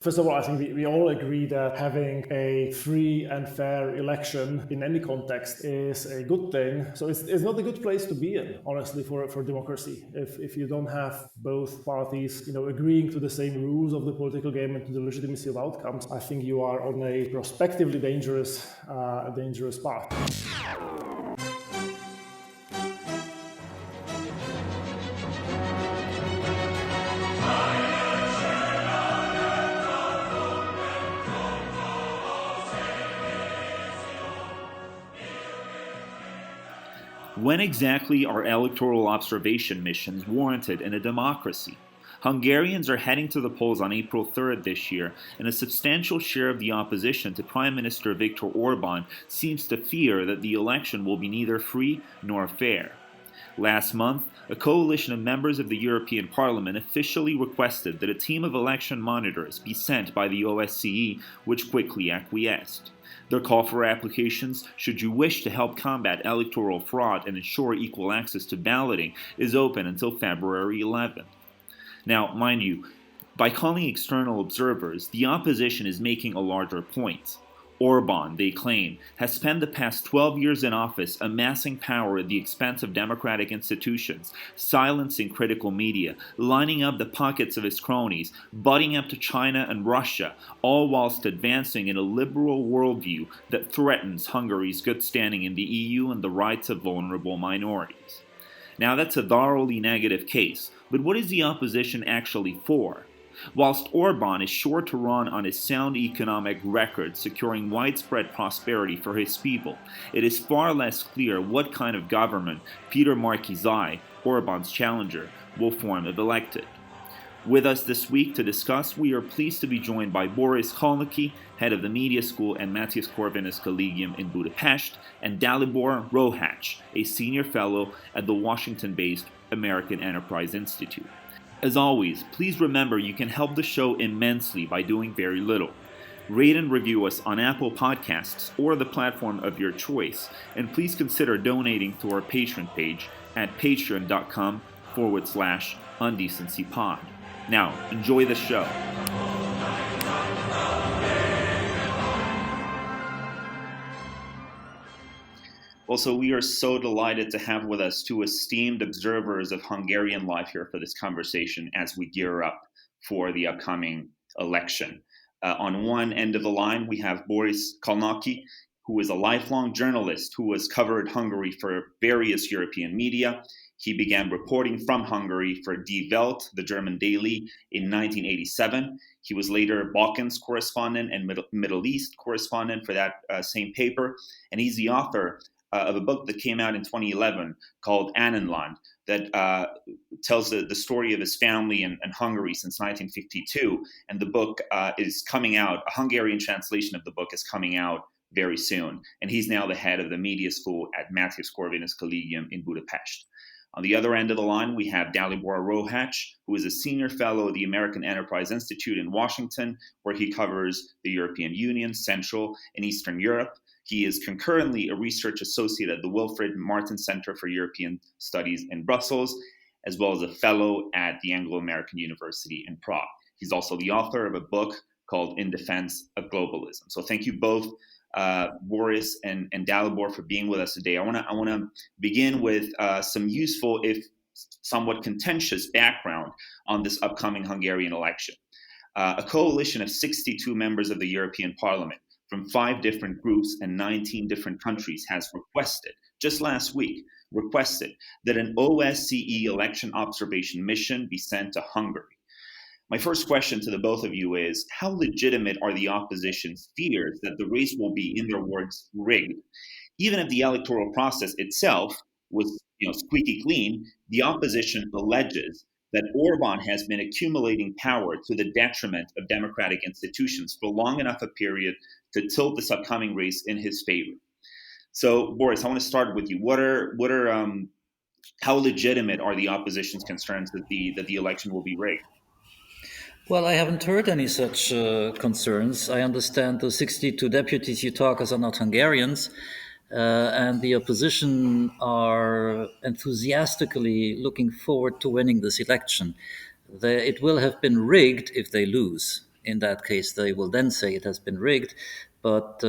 First of all, I think we all agree that having a free and fair election in any context is a good thing. So it's not a good place to be in, honestly, for democracy. If you don't have both parties, agreeing to the same rules of the political game and to the legitimacy of outcomes, I think you are on a prospectively dangerous path. When exactly are electoral observation missions warranted in a democracy? Hungarians are heading to the polls on April 3rd this year, and a substantial share of the opposition to Prime Minister Viktor Orbán seems to fear that the election will be neither free nor fair. Last month, a coalition of members of the European Parliament officially requested that a team of election monitors be sent by the OSCE, which quickly acquiesced. Their call for applications, should you wish to help combat electoral fraud and ensure equal access to balloting, is open until February 11th. Now, mind you, by calling external observers, the opposition is making a larger point. Orbán, they claim, has spent the past 12 years in office amassing power at the expense of democratic institutions, silencing critical media, lining up the pockets of his cronies, butting up to China and Russia, all whilst advancing an illiberal worldview that threatens Hungary's good standing in the EU and the rights of vulnerable minorities. Now, that's a thoroughly negative case, but what is the opposition actually for? Whilst Orbán is sure to run on his sound economic record securing widespread prosperity for his people, it is far less clear what kind of government Péter Márky-Zai, Orbán's challenger, will form if elected. With us this week to discuss, we are pleased to be joined by Boris Kolnaki, head of the media school and Mathias Corvinus Collegium in Budapest, and Dalibor Roháç, a senior fellow at the Washington-based American Enterprise Institute. As always, please remember you can help the show immensely by doing very little. Rate and review us on Apple Podcasts or the platform of your choice, and please consider donating to our Patreon page at patreon.com/undecencypod. Now, enjoy the show. Also, we are so delighted to have with us two esteemed observers of Hungarian life here for this conversation as we gear up for the upcoming election. On one end of the line, we have Boris Kolnaki, who is a lifelong journalist who has covered Hungary for various European media. He began reporting from Hungary for Die Welt, the German daily, in 1987. He was later Balkans correspondent and Middle East correspondent for that same paper, and he's the author of a book that came out in 2011 called Annenland that tells the story of his family in Hungary since 1952. And the book is coming out, a Hungarian translation of the book is coming out very soon. And he's now the head of the media school at Mathias Corvinus Collegium in Budapest. On the other end of the line, we have Dalibor Roháç, who is a senior fellow at the American Enterprise Institute in Washington, where he covers the European Union, Central and Eastern Europe. He is concurrently a research associate at the Wilfrid Martin Center for European Studies in Brussels, as well as a fellow at the Anglo-American University in Prague. He's also the author of a book called In Defense of Globalism. So thank you both, Boris and Dalibor, for being with us today. I want to begin with some useful, if somewhat contentious, background on this upcoming Hungarian election. A coalition of 62 members of the European Parliament from 5 different groups and 19 different countries has requested, just last week, that an OSCE election observation mission be sent to Hungary. My first question to the both of you is, how legitimate are the opposition's fears that the race will be, in their words, rigged? Even if the electoral process itself was squeaky clean, the opposition alleges that Orbán has been accumulating power to the detriment of democratic institutions for long enough a period to tilt this upcoming race in his favor. So, Boris, I want to start with you. How legitimate are the opposition's concerns that the election will be rigged? Well, I haven't heard any such concerns. I understand the 62 deputies you talk as are not Hungarians, and the opposition are enthusiastically looking forward to winning this election. It will have been rigged if they lose. in that case, they will then say it has been rigged. But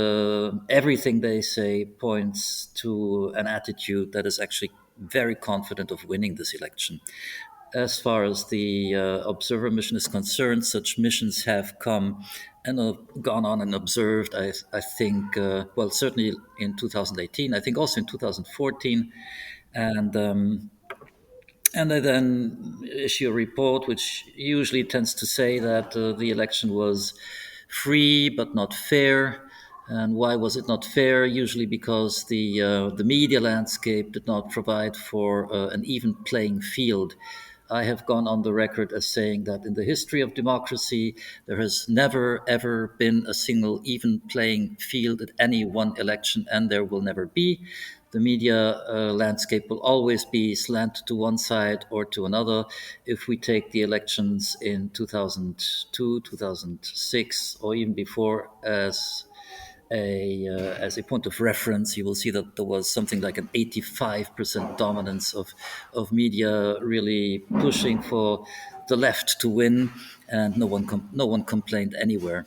everything they say points to an attitude that is actually very confident of winning this election. As far as the observer mission is concerned, such missions have come and gone on and observed, I think, well, certainly in 2018, I think also in 2014. And they then issue a report which usually tends to say that the election was free but not fair. And why was it not fair? Usually because the media landscape did not provide for an even playing field. I have gone on the record as saying that in the history of democracy, there has never, ever been a single even playing field at any one election, and there will never be. The media landscape will always be slanted to one side or to another. If we take the elections in 2002, 2006, or even before as a point of reference, you will see that there was something like an 85% dominance of media really pushing for the left to win, and no one complained anywhere.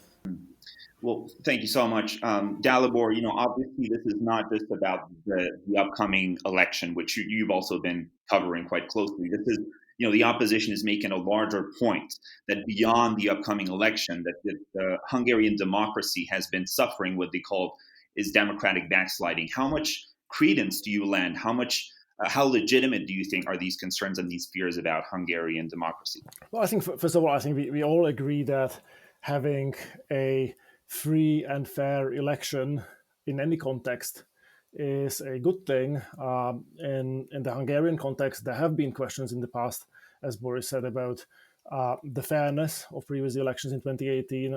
Well, thank you so much, Dalibor. Obviously, this is not just about the upcoming election, which you've also been covering quite closely. This is, the opposition is making a larger point that beyond the upcoming election, that the Hungarian democracy has been suffering what they call is democratic backsliding. How much credence do you lend? How legitimate do you think are these concerns and these fears about Hungarian democracy? Well, I think first of all, I think we all agree that having a free and fair election in any context is a good thing. In the Hungarian context, there have been questions in the past, as Boris said, about the fairness of previous elections in 2018.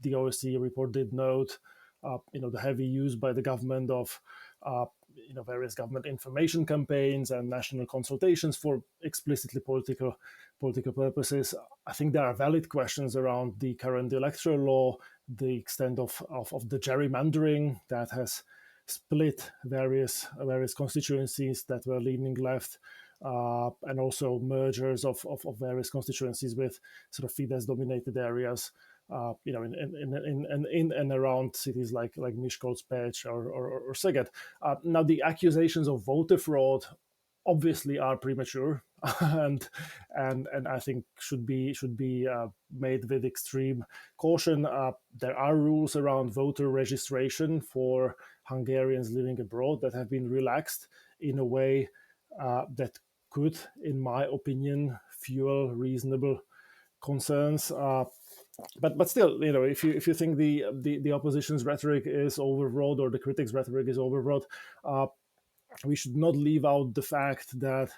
The OSCE report did note, the heavy use by the government of various government information campaigns and national consultations for explicitly political purposes. I think there are valid questions around the current electoral law, the extent of the gerrymandering that has split various constituencies that were leaning left, and also mergers of various constituencies with sort of Fidesz-dominated areas. In and around cities like Miskolc, Pécs, or Szeged. Now, the accusations of voter fraud obviously are premature, and I think should be made with extreme caution. There are rules around voter registration for Hungarians living abroad that have been relaxed in a way that could, in my opinion, fuel reasonable concerns. But still, if you think the opposition's rhetoric is overwrought or the critics' rhetoric is overwrought, we should not leave out the fact that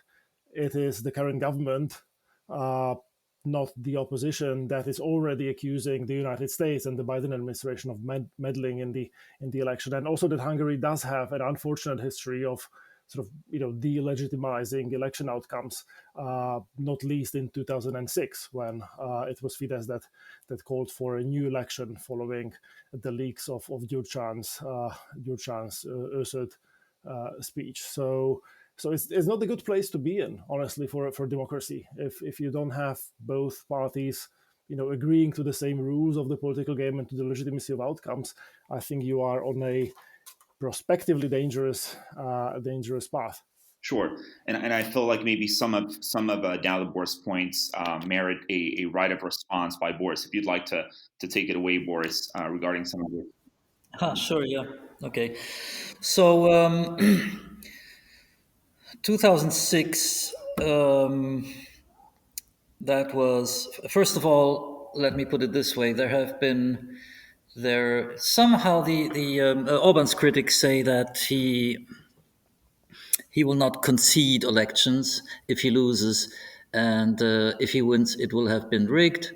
it is the current government, not the opposition, that is already accusing the United States and the Biden administration of meddling in the election, and also that Hungary does have an unfortunate history of sort of delegitimizing election outcomes, not least in 2006 when it was Fidesz that called for a new election following the leaks of Gyurcsány's speech. So it's not a good place to be in, honestly, for democracy. If you don't have both parties, agreeing to the same rules of the political game and to the legitimacy of outcomes, I think you are on a prospectively dangerous path. Sure, and I feel like maybe some of Dalibor's points merit a right of response by Boris. If you'd like to take it away, Boris, regarding some of it. Sure, yeah, okay. So 2006. That was, first of all, let me put it this way: somehow the Orbán's critics say that he will not concede elections if he loses, and if he wins, it will have been rigged.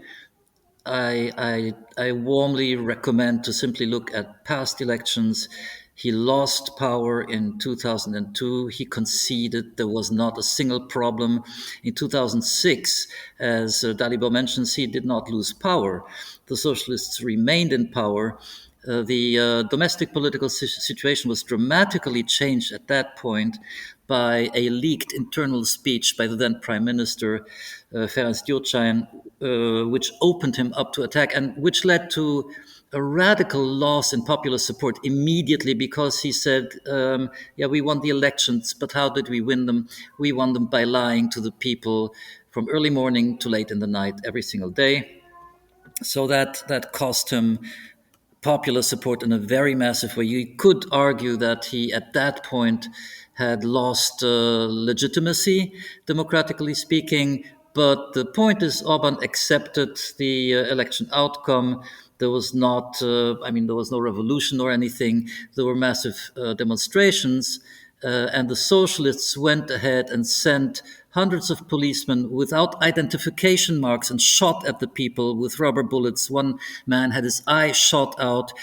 I warmly recommend to simply look at past elections. He lost power in 2002. He conceded. There was not a single problem. In 2006, as Dalibor mentions, he did not lose power. The socialists remained in power. The domestic political situation was dramatically changed at that point by a leaked internal speech by the then Prime Minister Ferenc Gyurcsány, which opened him up to attack and which led to a radical loss in popular support immediately, because he said, yeah, we won the elections, but how did we win them? We won them by lying to the people from early morning to late in the night every single day. So that cost him popular support in a very massive way. You could argue that he, at that point, had lost legitimacy, democratically speaking. But the point is, Orban accepted the election outcome. There was not, there was no revolution or anything. There were massive demonstrations. And the socialists went ahead and sent hundreds of policemen without identification marks and shot at the people with rubber bullets. One man had his eye shot out.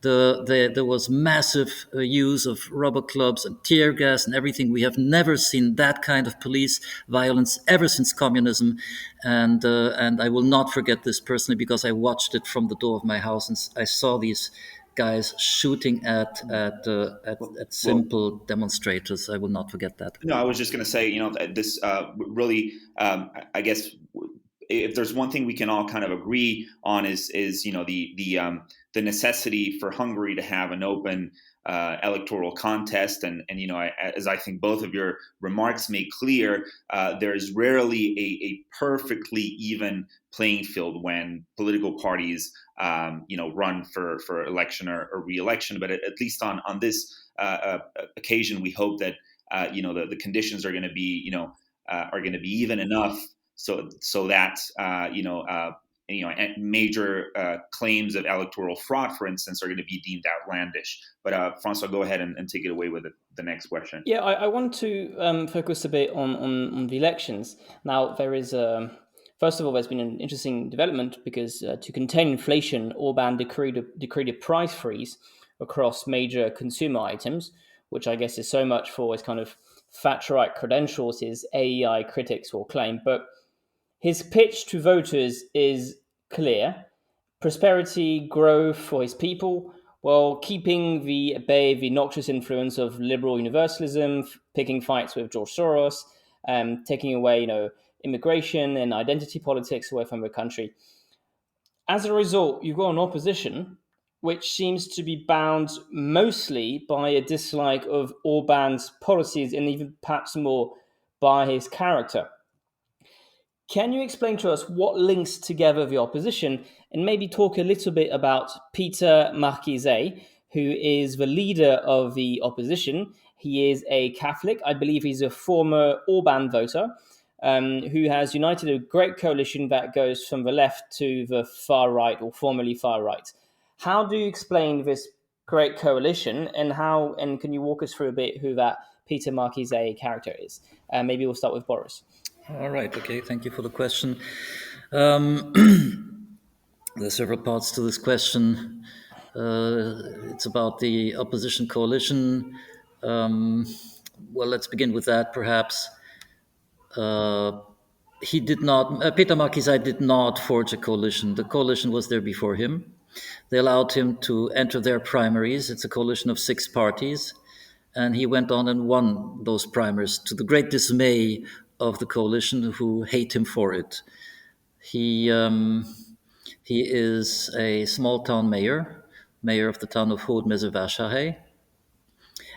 There was massive use of rubber clubs and tear gas and everything. We have never seen that kind of police violence ever since communism. And I will not forget this personally, because I watched it from the door of my house and I saw these guys shooting at simple demonstrators. I will not forget that. No, I was just going to say, this really, I guess, if there's one thing we can all kind of agree on is the necessity for Hungary to have an open electoral contest, and as I think both of your remarks make clear, there's rarely a perfectly even playing field when political parties run for election or re-election. But at least on this occasion, we hope that the conditions are going to be even enough so that major claims of electoral fraud, for instance, are going to be deemed outlandish. But Francois, go ahead and take it away with the next question. Yeah, I want to focus a bit on the elections. Now, there is first of all, there's been an interesting development because to contain inflation, Orbán decreed a price freeze across major consumer items, which I guess is so much for his kind of Thatcherite credentials, his AEI critics will claim. But his pitch to voters is clear: prosperity, growth for his people, while keeping at bay the noxious influence of liberal universalism, picking fights with George Soros, taking away, immigration and identity politics away from the country. As a result, you've got an opposition which seems to be bound mostly by a dislike of Orbán's policies and even perhaps more by his character. Can you explain to us what links together the opposition, and maybe talk a little bit about Péter Márky-Zai, who is the leader of the opposition? He is a Catholic. I believe he's a former Orbán voter who has united a great coalition that goes from the left to the far right, or formerly far right. How do you explain this great coalition, and can you walk us through a bit who that Péter Márky-Zai character is? Maybe we'll start with Boris. All right. Okay. Thank you for the question. There's several parts to this question. It's about the opposition coalition. Well, let's begin with that, perhaps. Péter Márky-Zai did not forge a coalition. The coalition was there before him. They allowed him to enter their primaries. It's a coalition of 6 parties. And he went on and won those primaries to the great dismay of the coalition, who hate him for it. He is a small town mayor of the town of Hódmezővásárhely.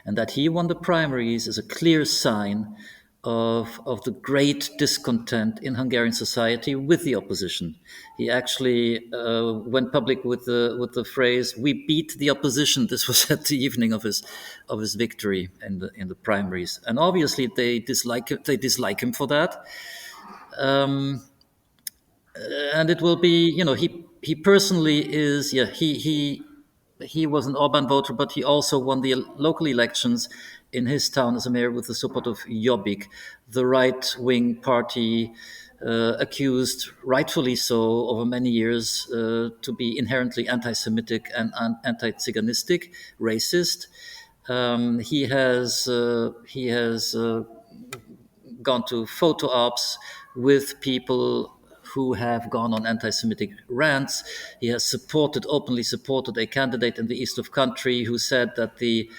And that he won the primaries is a clear sign of the great discontent in Hungarian society with the opposition. He actually went public with the phrase, "We beat the opposition." This was at the evening of his victory in the primaries, and obviously they dislike him for that. And it will be, he personally is, he was an Orbán voter, but he also won the local elections in his town as a mayor with the support of Jobbik, the right-wing party accused, rightfully so, over many years to be inherently anti-Semitic and anti-Tsiganistic, racist. He has gone to photo ops with people who have gone on anti-Semitic rants. He has openly supported a candidate in the east of country who said that the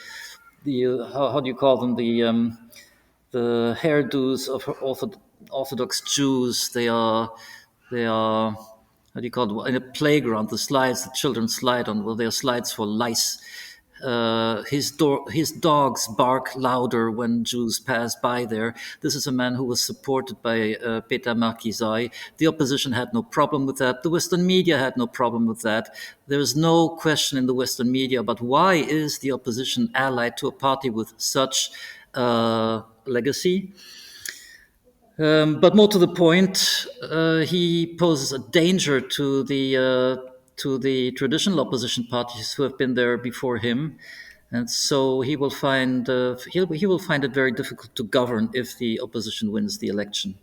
how do you call them, the hairdos of Orthodox Jews, they are how do you call it, in a playground, the slides the children slide on, well, they are slides for lice. His dogs bark louder when Jews pass by there. This is a man who was supported by Péter Márky-Zai. The opposition had no problem with that. The Western media had no problem with that. There is no question in the Western media about why is the opposition allied to a party with such legacy. But more to the point, he poses a danger to the traditional opposition parties who have been there before him, and so he will find he will find it very difficult to govern if the opposition wins the election.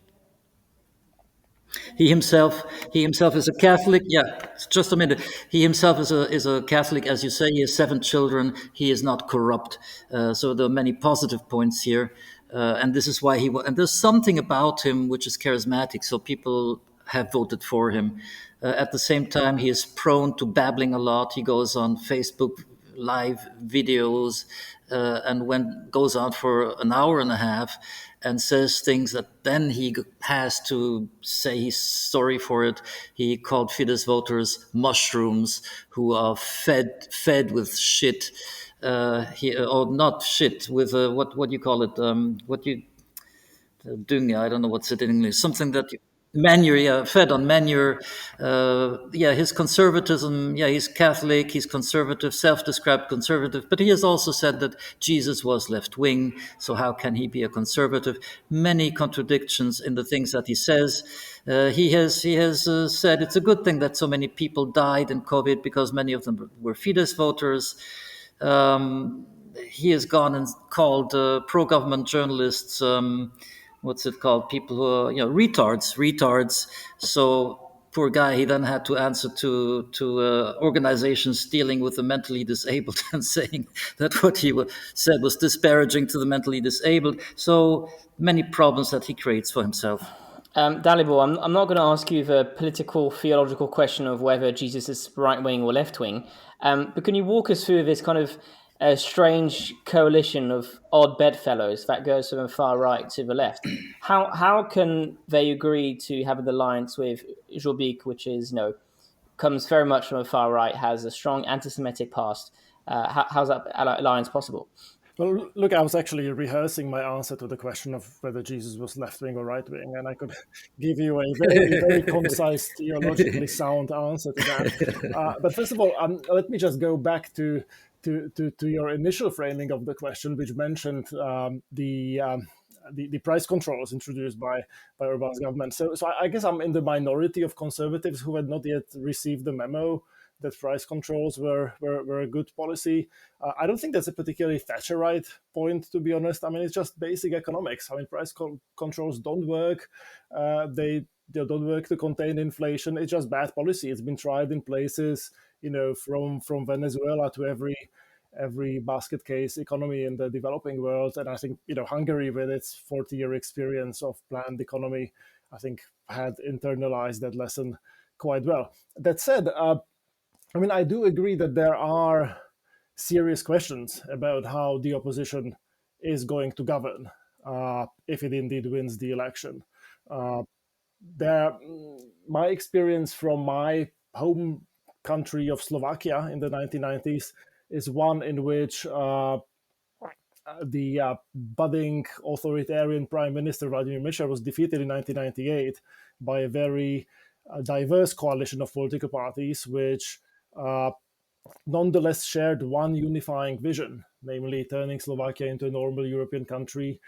He himself is a Catholic. Yeah, just a minute. He himself is a Catholic, as you say. He has 7 children. He is not corrupt. So there are many positive points here, and this is why and there's something about him which is charismatic. So people have voted for him. At the same time, he is prone to babbling a lot. He goes on Facebook live videos and goes out for an hour and a half and says things that then he has to say he's sorry for it. He called Fidesz voters mushrooms who are fed with shit, or not shit, with what do you call it? Dünge, I don't know what's it in English. Something that manure, yeah, fed on manure. His conservatism, he's Catholic, he's conservative, self-described conservative, but he has also said that Jesus was left-wing, so how can he be a conservative? Many contradictions in the things that he says. He has said it's a good thing that so many people died in COVID because many of them were Fidesz voters. He has gone and called pro-government journalists, what's it called? People who are, retards. So poor guy, he then had to answer to organizations dealing with the mentally disabled and saying that what he said was disparaging to the mentally disabled. So many problems that he creates for himself. Dalibor, I'm not going to ask you the political, theological question of whether Jesus is right-wing or left-wing, but can you walk us through this kind of strange coalition of odd bedfellows that goes from the far right to the left? How can they agree to have an alliance with Jobbik, which is, comes very much from the far right, has a strong anti-Semitic past? How's that alliance possible? Well, look, I was actually rehearsing my answer to the question of whether Jesus was left-wing or right-wing, and I could give you a very concise, theologically sound answer to that. But first of all, let me just go back to your initial framing of the question, which mentioned the price controls introduced by Orbán's government. So I guess I'm in the minority of conservatives who had not yet received the memo that price controls were a good policy. I don't think that's a particularly Thatcherite point, to be honest. I mean, it's just basic economics. I mean, price controls don't work. They don't work to contain inflation. It's just bad policy. It's been tried in places, from Venezuela to every basket case economy in the developing world. And I think, Hungary, with its 40-year experience of planned economy, I think had internalized that lesson quite well. That said, I do agree that there are serious questions about how the opposition is going to govern if it indeed wins the election. My experience from my home country of Slovakia in the 1990s is one in which the budding authoritarian Prime Minister Vladimir Michel was defeated in 1998 by a very diverse coalition of political parties, which nonetheless shared one unifying vision, namely turning Slovakia into a normal European country,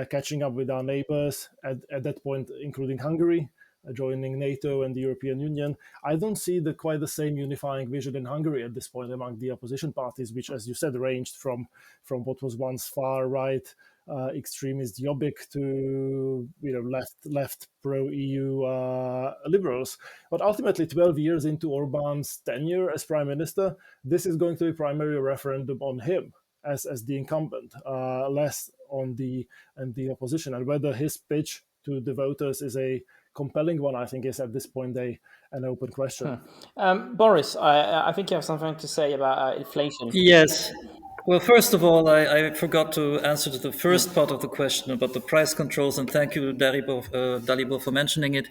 catching up with our neighbors, at that point including Hungary, joining NATO and the European Union. I don't see quite the same unifying vision in Hungary at this point among the opposition parties, which, as you said, ranged from what was once far right extremist Jobbik to left pro EU liberals. But ultimately, 12 years into Orbán's tenure as prime minister, this is going to be primarily a referendum on him as the incumbent, less on the opposition, and whether his pitch to the voters is a compelling one, I think, is at this point an open question. Boris, I think you have something to say about inflation. Yes. Well, first of all, I forgot to answer to the first part of the question about the price controls, and thank you, Dalibor, for mentioning it.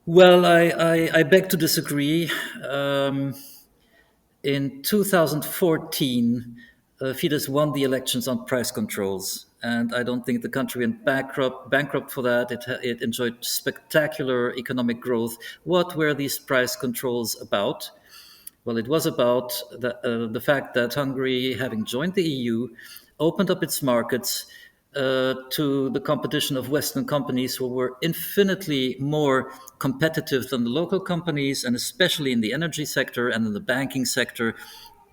Well, I beg to disagree. In 2014, Fidesz won the elections on price controls, and I don't think the country went bankrupt for that. It enjoyed spectacular economic growth. What were these price controls about? Well, it was about the fact that Hungary, having joined the EU, opened up its markets to the competition of Western companies who were infinitely more competitive than the local companies, and especially in the energy sector and in the banking sector.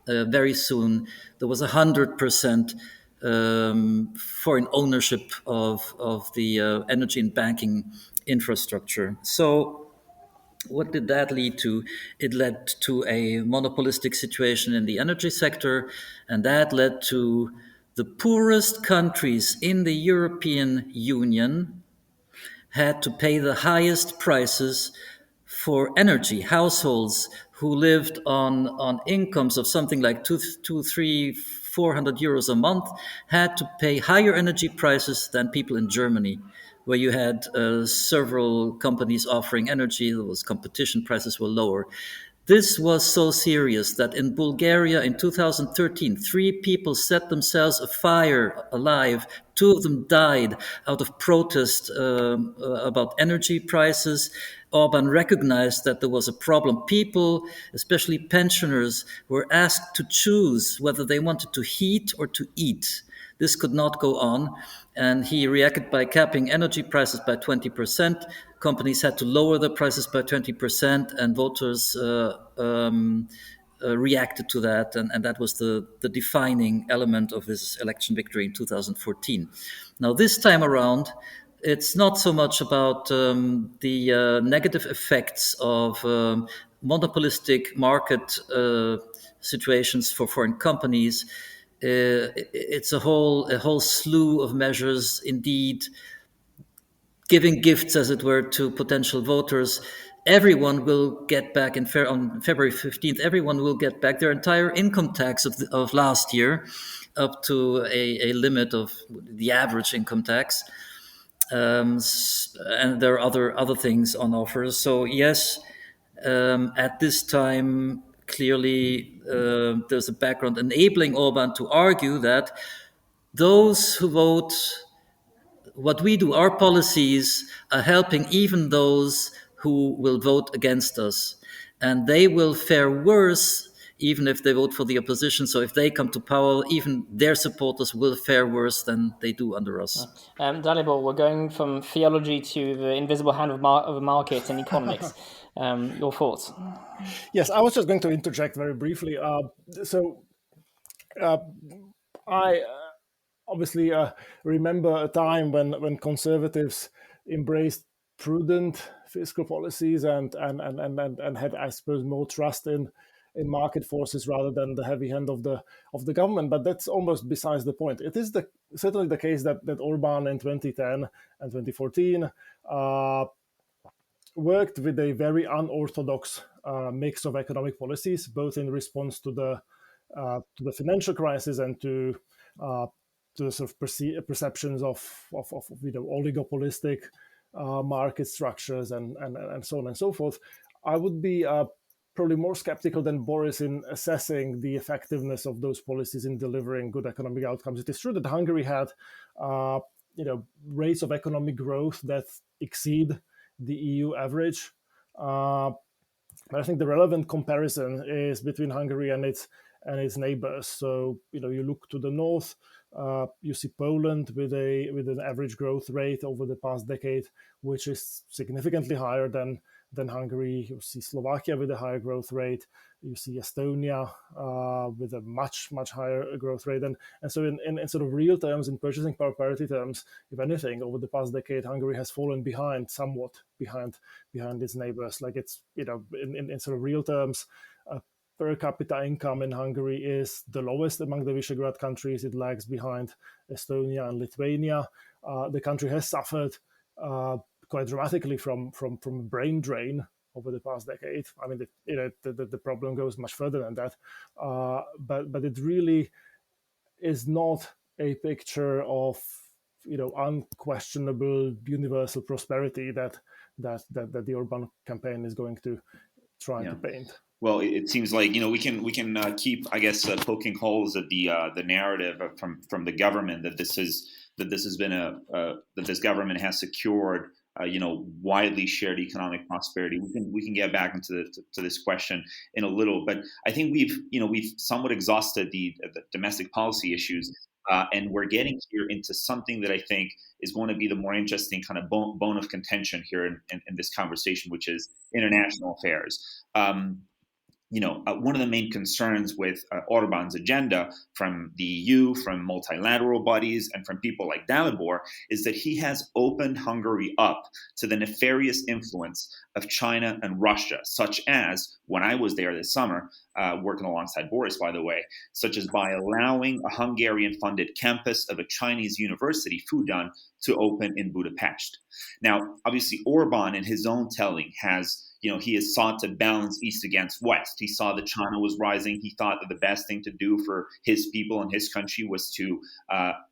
Very soon, there was 100% foreign ownership of the energy and banking infrastructure. So what did that lead to? It led to a monopolistic situation in the energy sector, and that led to the poorest countries in the European Union had to pay the highest prices for energy. Households who lived on incomes of something like 400 euros a month had to pay higher energy prices than people in Germany, where you had several companies offering energy. There was competition, prices were lower. This was so serious that in Bulgaria in 2013, 3 people set themselves afire alive. 2 of them died out of protest about energy prices. Orban recognized that there was a problem. People, especially pensioners, were asked to choose whether they wanted to heat or to eat. This could not go on, and he reacted by capping energy prices by 20%. Companies had to lower their prices by 20%, and voters reacted to that, and that was the defining element of his election victory in 2014. Now, this time around, it's not so much about the negative effects of monopolistic market situations for foreign companies. It's a whole slew of measures, indeed, giving gifts, as it were, to potential voters. Everyone will get back on February 15th. Everyone will get back their entire income tax of last year, up to a limit of the average income tax. And there are other things on offer. So yes, at this time, clearly there's a background enabling Orban to argue that those who vote, what we do, our policies are helping even those who will vote against us. And they will fare worse even if they vote for the opposition. So if they come to power, even their supporters will fare worse than they do under us. Dalibor, we're going from theology to the invisible hand of a market and economics. Your thoughts? Yes, I was just going to interject very briefly. I obviously remember a time when conservatives embraced prudent fiscal policies and had, I suppose, more trust in market forces rather than the heavy hand of the government. But that's almost besides the point. It is certainly the case that Orbán in 2010 and 2014 worked with a very unorthodox mix of economic policies, both in response to the financial crisis and to the sort of perceptions of oligopolistic market structures and so on and so forth. I would be probably more skeptical than Boris in assessing the effectiveness of those policies in delivering good economic outcomes. It is true that Hungary had rates of economic growth that exceed the EU average, but I think the relevant comparison is between Hungary and its neighbors. So you look to the north, you see Poland with an average growth rate over the past decade, which is significantly higher than Hungary. You see Slovakia with a higher growth rate. You see Estonia with a much higher growth rate. And so in sort of real terms, in purchasing power parity terms, if anything, over the past decade, Hungary has fallen somewhat behind its neighbors. Like it's, in sort of real terms, per capita income in Hungary is the lowest among the Visegrad countries. It lags behind Estonia and Lithuania. The country has suffered quite dramatically from brain drain over the past decade. I mean, the problem goes much further than that, but it really is not a picture of unquestionable universal prosperity that the Orbán campaign is going to try to paint. Well, it seems like we can keep, I guess, poking holes at the narrative from the government that this government has secured widely shared economic prosperity. We can get back into this question in a little, but I think we've somewhat exhausted the domestic policy issues, and we're getting here into something that I think is going to be the more interesting kind of bone of contention here in this conversation, which is international affairs. One of the main concerns with Orbán's agenda from the EU, from multilateral bodies, and from people like Dalibor is that he has opened Hungary up to the nefarious influence of China and Russia, such as, when I was there this summer, working alongside Boris, by the way, such as by allowing a Hungarian-funded campus of a Chinese university, Fudan, to open in Budapest. Now, obviously, Orbán, in his own telling, he has sought to balance East against West. He saw that China was rising. He thought that the best thing to do for his people and his country was to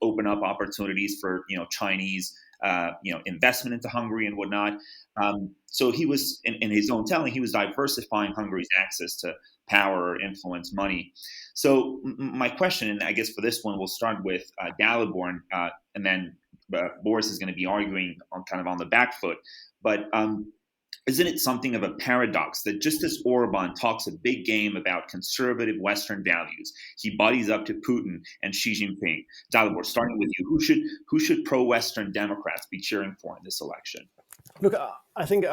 open up opportunities for Chinese investment into Hungary and whatnot. So he was, in his own telling, he was diversifying Hungary's access to power, influence, money. So my question, and I guess for this one, we'll start with Dalibor, and then Boris is going to be arguing on the back foot. But isn't it something of a paradox that just as Orbán talks a big game about conservative Western values, he buddies up to Putin and Xi Jinping? Dalibor, starting with you, who should pro-Western Democrats be cheering for in this election? Look, I think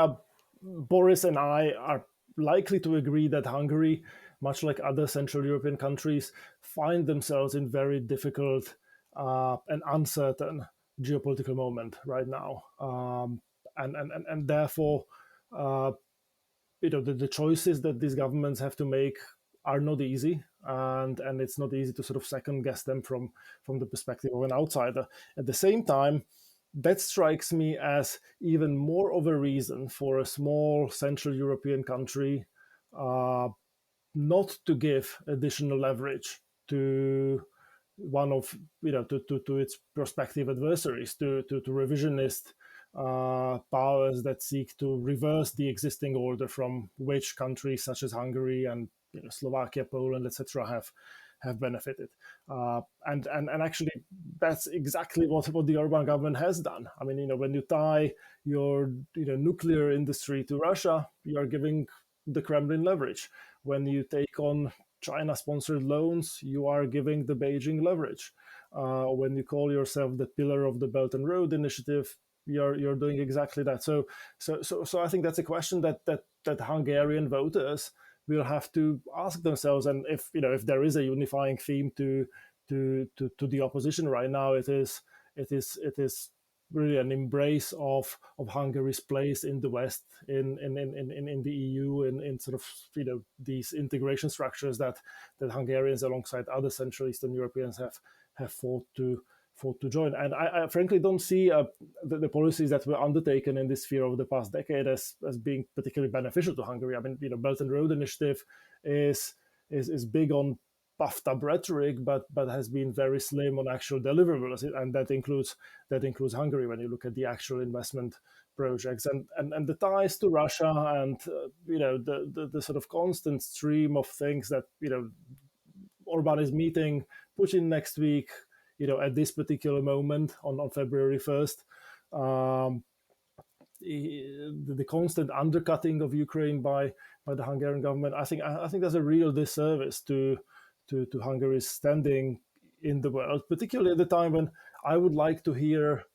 Boris and I are likely to agree that Hungary, much like other Central European countries, find themselves in very difficult and uncertain geopolitical moment right now, and therefore, the choices that these governments have to make are not easy, and it's not easy to sort of second guess them from the perspective of an outsider. At the same time, that strikes me as even more of a reason for a small Central European country not to give additional leverage to one of to its prospective adversaries, to revisionist powers that seek to reverse the existing order from which countries such as Hungary and Slovakia, Poland, etc. have benefited. And actually, that's exactly what the Orbán government has done. I mean, when you tie your nuclear industry to Russia, you are giving the Kremlin leverage. When you take on China-sponsored loans, you are giving the Beijing leverage. When you call yourself the pillar of the Belt and Road Initiative, you're doing exactly that. So I think that's a question that Hungarian voters will have to ask themselves. And if there is a unifying theme to the opposition right now, it is really an embrace of Hungary's place in the West, in the EU, in sort of these integration structures that Hungarians alongside other Central Eastern Europeans have fought to join. And I frankly don't see the policies that were undertaken in this sphere over the past decade as being particularly beneficial to Hungary. I mean, Belt and Road Initiative is big on puffed up rhetoric, but has been very slim on actual deliverables, and that includes Hungary when you look at the actual investment projects and the ties to Russia and the sort of constant stream of things that Orbán is meeting Putin next week, at this particular moment on February 1st. The constant undercutting of Ukraine by the Hungarian government, I think there's a real disservice to Hungary's standing in the world, particularly at the time when I would like to hear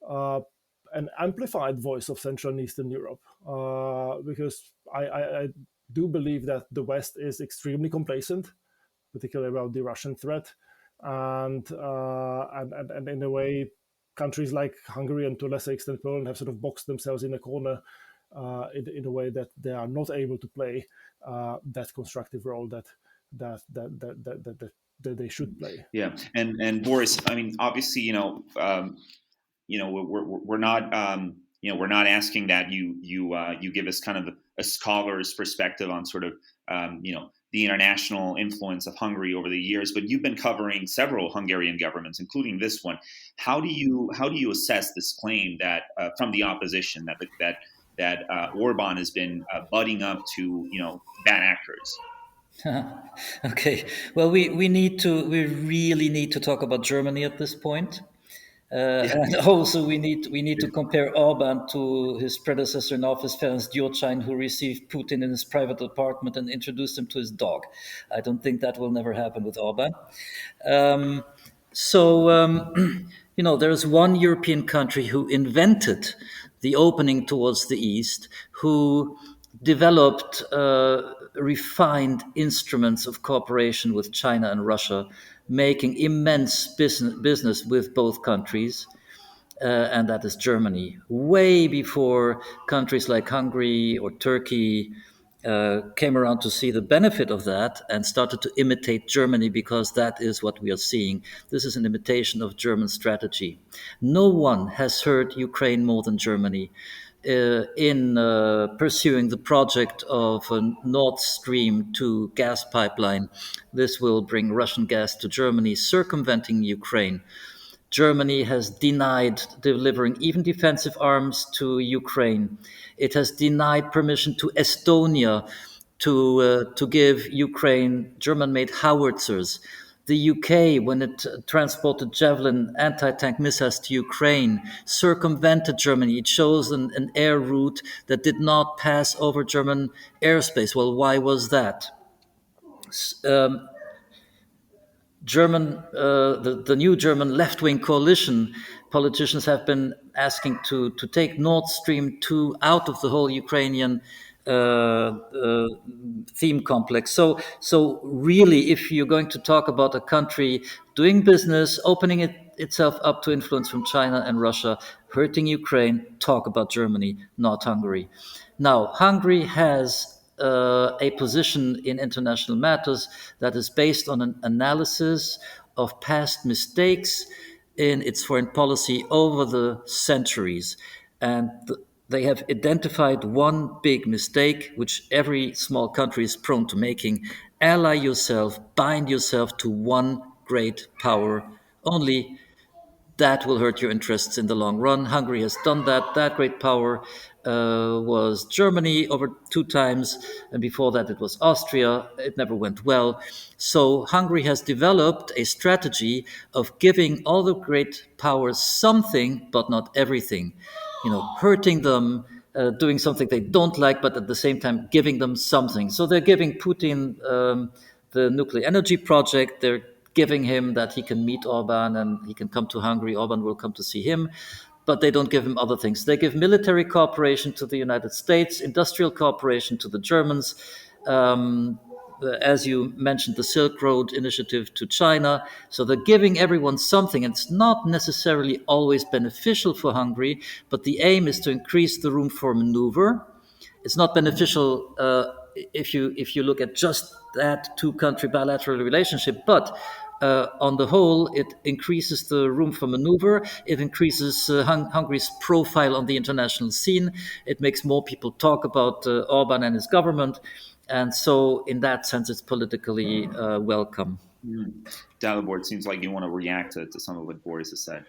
an amplified voice of Central and Eastern Europe, because I do believe that the West is extremely complacent, particularly about the Russian threat, and in a way, countries like Hungary and to a lesser extent Poland have sort of boxed themselves in a corner in a way that they are not able to play that constructive role that they should play. Yeah, and Boris, I mean, obviously, we're not we're not asking that you give us kind of a scholar's perspective on sort of the international influence of Hungary over the years, but you've been covering several Hungarian governments, including this one. How do you assess this claim that from the opposition that Orbán has been budding up to bad actors? Okay. Well, we really need to talk about Germany at this point. And also, we need to compare Orban to his predecessor in office, Ferenc Gyurcsány, who received Putin in his private apartment and introduced him to his dog. I don't think that will never happen with Orban. There's one European country who invented the opening towards the East, who developed refined instruments of cooperation with China and Russia, making immense business with both countries, and that is Germany. Way before countries like Hungary or Turkey came around to see the benefit of that and started to imitate Germany, because that is what we are seeing. This is an imitation of German strategy. No one has hurt Ukraine more than Germany in pursuing the project of a Nord Stream 2 gas pipeline. This will bring Russian gas to Germany, circumventing Ukraine. Germany has denied delivering even defensive arms to Ukraine. It has denied permission to Estonia to give Ukraine German-made howitzers. The UK, when it transported Javelin anti-tank missiles to Ukraine, circumvented Germany. It chose an air route that did not pass over German airspace. Well, why was that? The new German left-wing coalition politicians have been asking to take Nord Stream 2 out of the whole Ukrainian theme complex. So really, if you're going to talk about a country doing business, opening itself up to influence from China and Russia, hurting Ukraine, talk about Germany, not Hungary. Now, Hungary has a position in international matters that is based on an analysis of past mistakes in its foreign policy over the centuries. And they have identified one big mistake, which every small country is prone to making. Ally yourself, bind yourself to one great power only. That will hurt your interests in the long run. Hungary has done that. That great power was Germany over 2 times, and before that it was Austria. It never went well. So Hungary has developed a strategy of giving all the great powers something, but not everything. Hurting them, doing something they don't like, but at the same time giving them something. So they're giving Putin the nuclear energy project. They're giving him that he can meet Orban and he can come to Hungary. Orban will come to see him, but they don't give him other things. They give military cooperation to the United States, industrial cooperation to the Germans. As you mentioned, the Silk Road initiative to China. So they're giving everyone something. It's not necessarily always beneficial for Hungary, but the aim is to increase the room for maneuver. It's not beneficial if you look at just that 2-country bilateral relationship, but on the whole, it increases the room for maneuver. It increases Hungary's profile on the international scene. It makes more people talk about Orban and his government. And so, in that sense, it's politically welcome. Dalibor, it seems like you want to react to some of what Boris has said.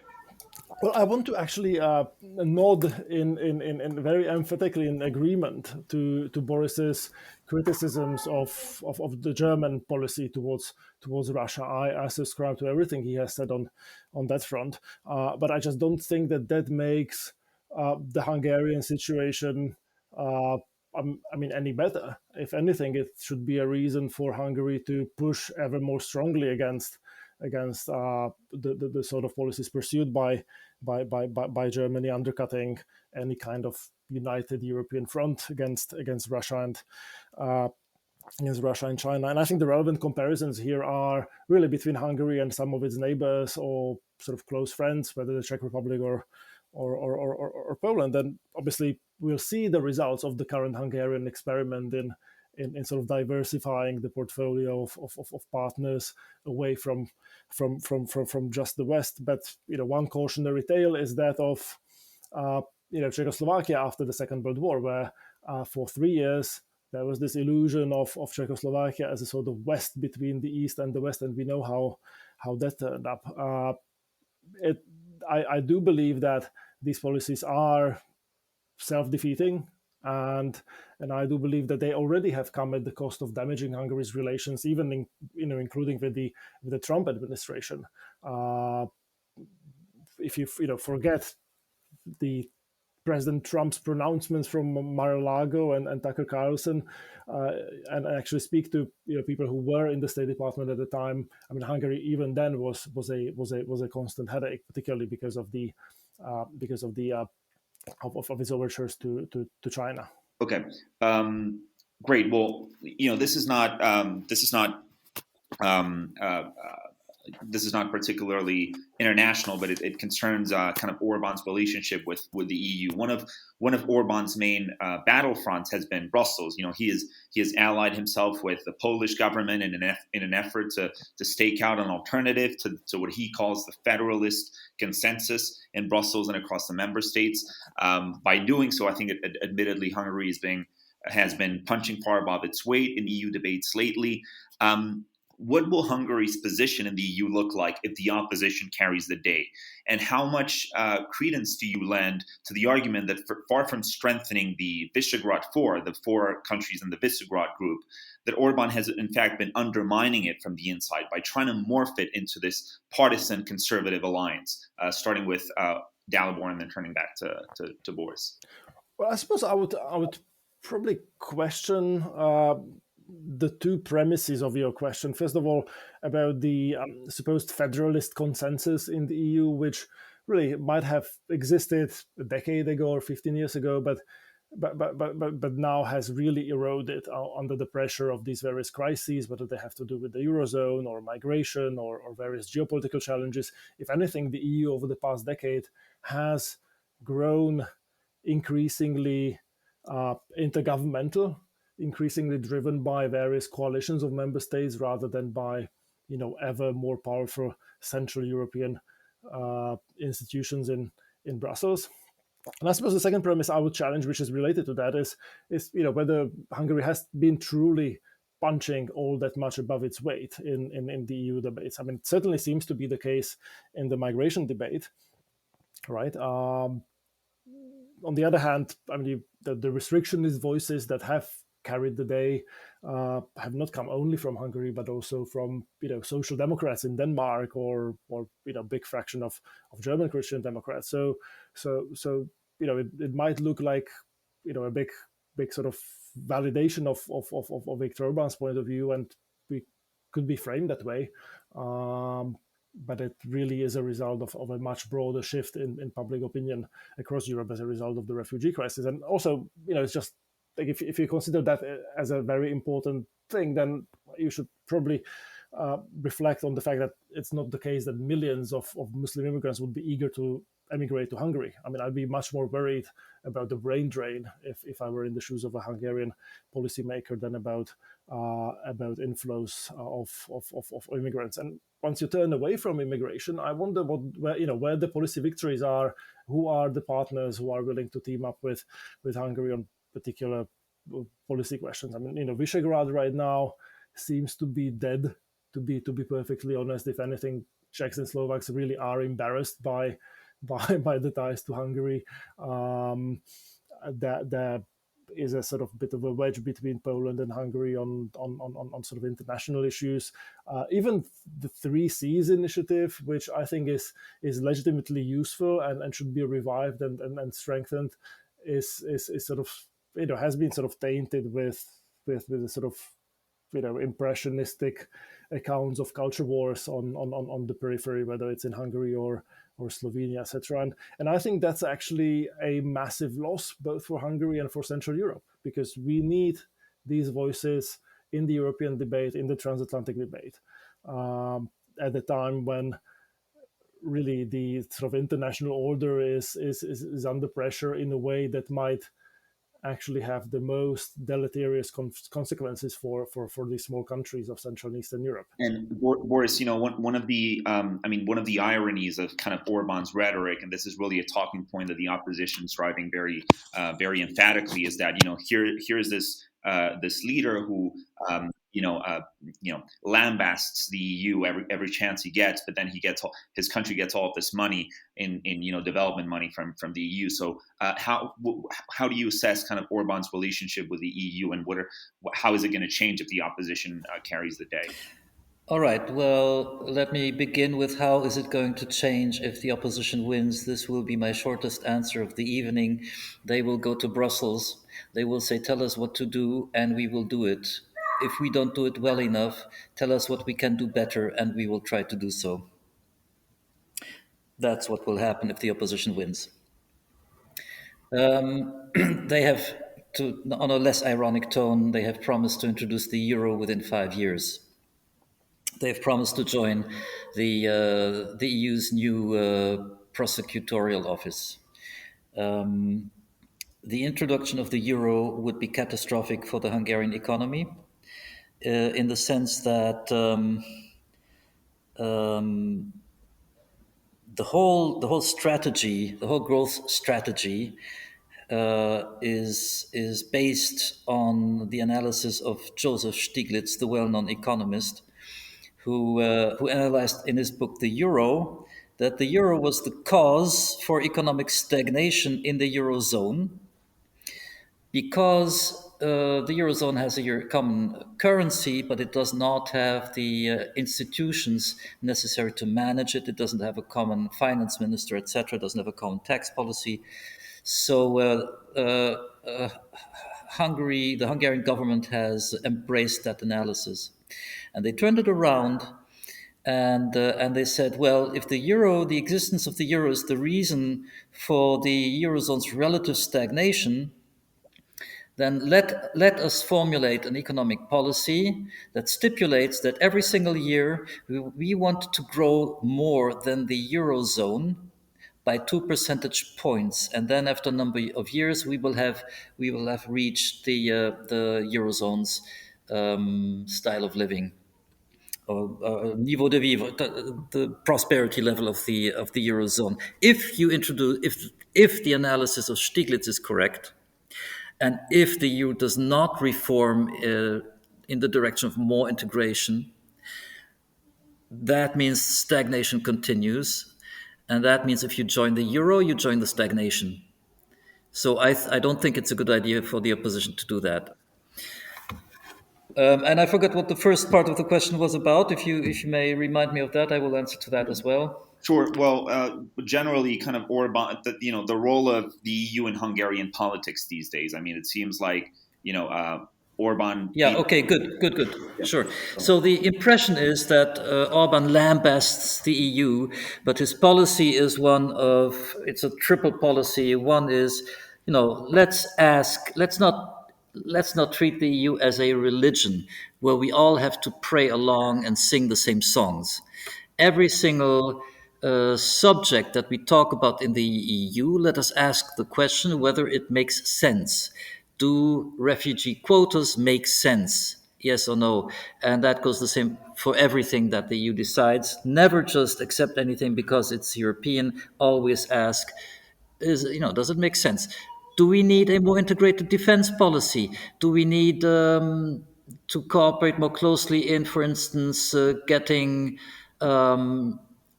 Well, I want to actually nod in very emphatically in agreement to Boris's criticisms of the German policy towards Russia. I subscribe to everything he has said on that front, but I just don't think that makes the Hungarian situation any better. If anything, it should be a reason for Hungary to push ever more strongly against the sort of policies pursued by Germany, undercutting any kind of united European front against Russia and China. And I think the relevant comparisons here are really between Hungary and some of its neighbors or sort of close friends, whether the Czech Republic or Poland. And obviously, we'll see the results of the current Hungarian experiment in sort of diversifying the portfolio of partners away from just the West. But one cautionary tale is that of Czechoslovakia after the Second World War, where for 3 years there was this illusion of Czechoslovakia as a sort of West between the East and the West, and we know how that turned up. I do believe that these policies are self-defeating, and I do believe that they already have come at the cost of damaging Hungary's relations, even including with the Trump administration. If you forget the President Trump's pronouncements from Mar-a-Lago and Tucker Carlson, and actually speak to people who were in the State Department at the time. I mean, Hungary even then was a constant headache, particularly because of its overtures to China. Okay, great. Well, this is not particularly international, but it concerns kind of Orbán's relationship with the EU. One of Orbán's main battlefronts has been Brussels. He has allied himself with the Polish government in an effort to stake out an alternative to what he calls the federalist consensus in Brussels and across the member states. By doing so, I think admittedly Hungary has been punching far above its weight in EU debates lately. What will Hungary's position in the EU look like if the opposition carries the day? And how much credence do you lend to the argument that far from strengthening the Visegrad Four, the 4 countries in the Visegrad group, that Orbán has in fact been undermining it from the inside by trying to morph it into this partisan conservative alliance, starting with Dalibor and then turning back to Boris? Well, I suppose I would probably question the 2 premises of your question. First of all, about the supposed federalist consensus in the EU, which really might have existed a decade ago or 15 years ago, but now has really eroded under the pressure of these various crises, whether they have to do with the Eurozone or migration or various geopolitical challenges. If anything, the EU over the past decade has grown increasingly intergovernmental, increasingly driven by various coalitions of member states rather than by, ever more powerful Central European institutions in Brussels. And I suppose the second premise I would challenge, which is related to that, is whether Hungary has been truly punching all that much above its weight in the EU debates. I mean, it certainly seems to be the case in the migration debate, right? On the other hand, I mean, the restrictionist voices that have carried the day have not come only from Hungary, but also from social democrats in Denmark or big fraction of German Christian Democrats. So it might look like a big sort of validation of Viktor Orbán's point of view, and we could be framed that way. But it really is a result of a much broader shift in public opinion across Europe as a result of the refugee crisis. And also, it's just like if you consider that as a very important thing, then you should probably reflect on the fact that it's not the case that millions of Muslim immigrants would be eager to emigrate to Hungary. I mean, I'd be much more worried about the brain drain if I were in the shoes of a Hungarian policymaker than about inflows of immigrants. And once you turn away from immigration, I wonder where the policy victories are. Who are the partners who are willing to team up with Hungary on particular policy questions? I mean, Visegrad right now seems to be dead. To be perfectly honest, if anything, Czechs and Slovaks really are embarrassed by the ties to Hungary. There is a sort of bit of a wedge between Poland and Hungary on sort of international issues. Even the 3 Cs initiative, which I think is legitimately useful and should be revived and strengthened, is sort of has been sort of tainted with a sort of impressionistic accounts of culture wars on the periphery, whether it's in Hungary or Slovenia, etc. And I think that's actually a massive loss both for Hungary and for Central Europe, because we need these voices in the European debate, in the transatlantic debate, at a time when really the sort of international order is under pressure in a way that might actually have the most deleterious consequences for these small countries of Central and Eastern Europe. And Boris, one of the one of the ironies of kind of Orban's rhetoric, and this is really a talking point that the opposition is driving very emphatically, is that here's this leader who lambasts the EU every chance he gets, but then his country gets all of this money in development money from the EU. So how do you assess kind of Orban's relationship with the EU, and how is it going to change if the opposition carries the day? All right. Well, let me begin with how is it going to change if the opposition wins? This will be my shortest answer of the evening. They will go to Brussels. They will say, tell us what to do, and we will do it. If we don't do it well enough, tell us what we can do better, and we will try to do so. That's what will happen if the opposition wins. They have, on a less ironic tone, they have promised to introduce the euro within 5 years. They've promised to join the EU's new prosecutorial office. The introduction of the euro would be catastrophic for the Hungarian economy, in the sense that the whole strategy, the whole growth strategy, is based on the analysis of Joseph Stiglitz, the well-known economist, who analyzed in his book The Euro that the euro was the cause for economic stagnation in the eurozone, because the eurozone has a common currency, but it does not have the institutions necessary to manage it. It doesn't have a common finance minister, etc. It doesn't have a common tax policy. So Hungary, the Hungarian government has embraced that analysis. And they turned it around, and they said, well, if the existence of the euro is the reason for the eurozone's relative stagnation, then let us formulate an economic policy that stipulates that every single year we want to grow more than the eurozone by 2 percentage points, and then after a number of years we will have reached the eurozone's style of living, or niveau de vivre, the prosperity level of the eurozone. If the analysis of Stiglitz is correct, and if the EU does not reform in the direction of more integration, that means stagnation continues, and that means if you join the euro, you join the stagnation. So I don't think it's a good idea for the opposition to do that. And I forgot what the first part of the question was about. If you may remind me of that, I will answer to that as well. Sure. Well, generally, kind of Orban, the role of the EU in Hungarian politics these days. I mean, it seems like Orban. Yeah. Okay. Good. Yeah. Sure. So the impression is that Orban lambasts the EU, but his policy is it's a triple policy. One is, let's not treat the EU as a religion where we all have to pray along and sing the same songs. Every single subject that we talk about in the EU, let us ask the question whether it makes sense. Do refugee quotas make sense? Yes or no? And that goes the same for everything that the EU decides. Never just accept anything because it's European. Always ask, does it make sense? Do we need a more integrated defense policy? Do we need to cooperate more closely in, for instance, getting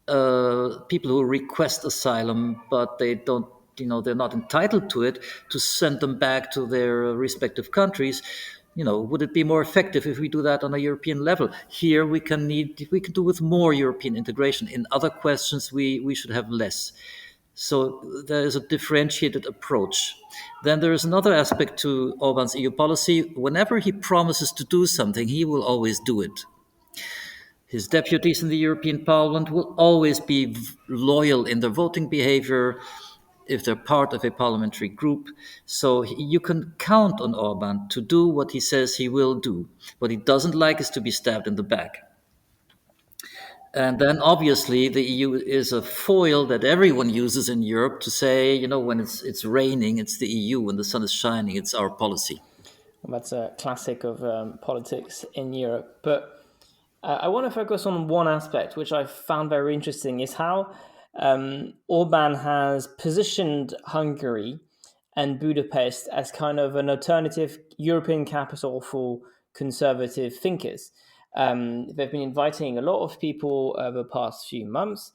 people who request asylum, but they don't, they're not entitled to it, to send them back to their respective countries? Would it be more effective if we do that on a European level? Here we can do with more European integration. In other questions, we should have less. So there is a differentiated approach. Then there is another aspect to Orban's EU policy. Whenever he promises to do something, he will always do it. His deputies in the European Parliament will always be loyal in their voting behavior if they're part of a parliamentary group. So you can count on Orban to do what he says he will do. What he doesn't like is to be stabbed in the back. And then obviously the EU is a foil that everyone uses in Europe to say, when it's raining, it's the EU. When the sun is shining, it's our policy. Well, that's a classic of politics in Europe. But I want to focus on one aspect, which I found very interesting, is how Orbán has positioned Hungary and Budapest as kind of an alternative European capital for conservative thinkers. They've been inviting a lot of people over the past few months.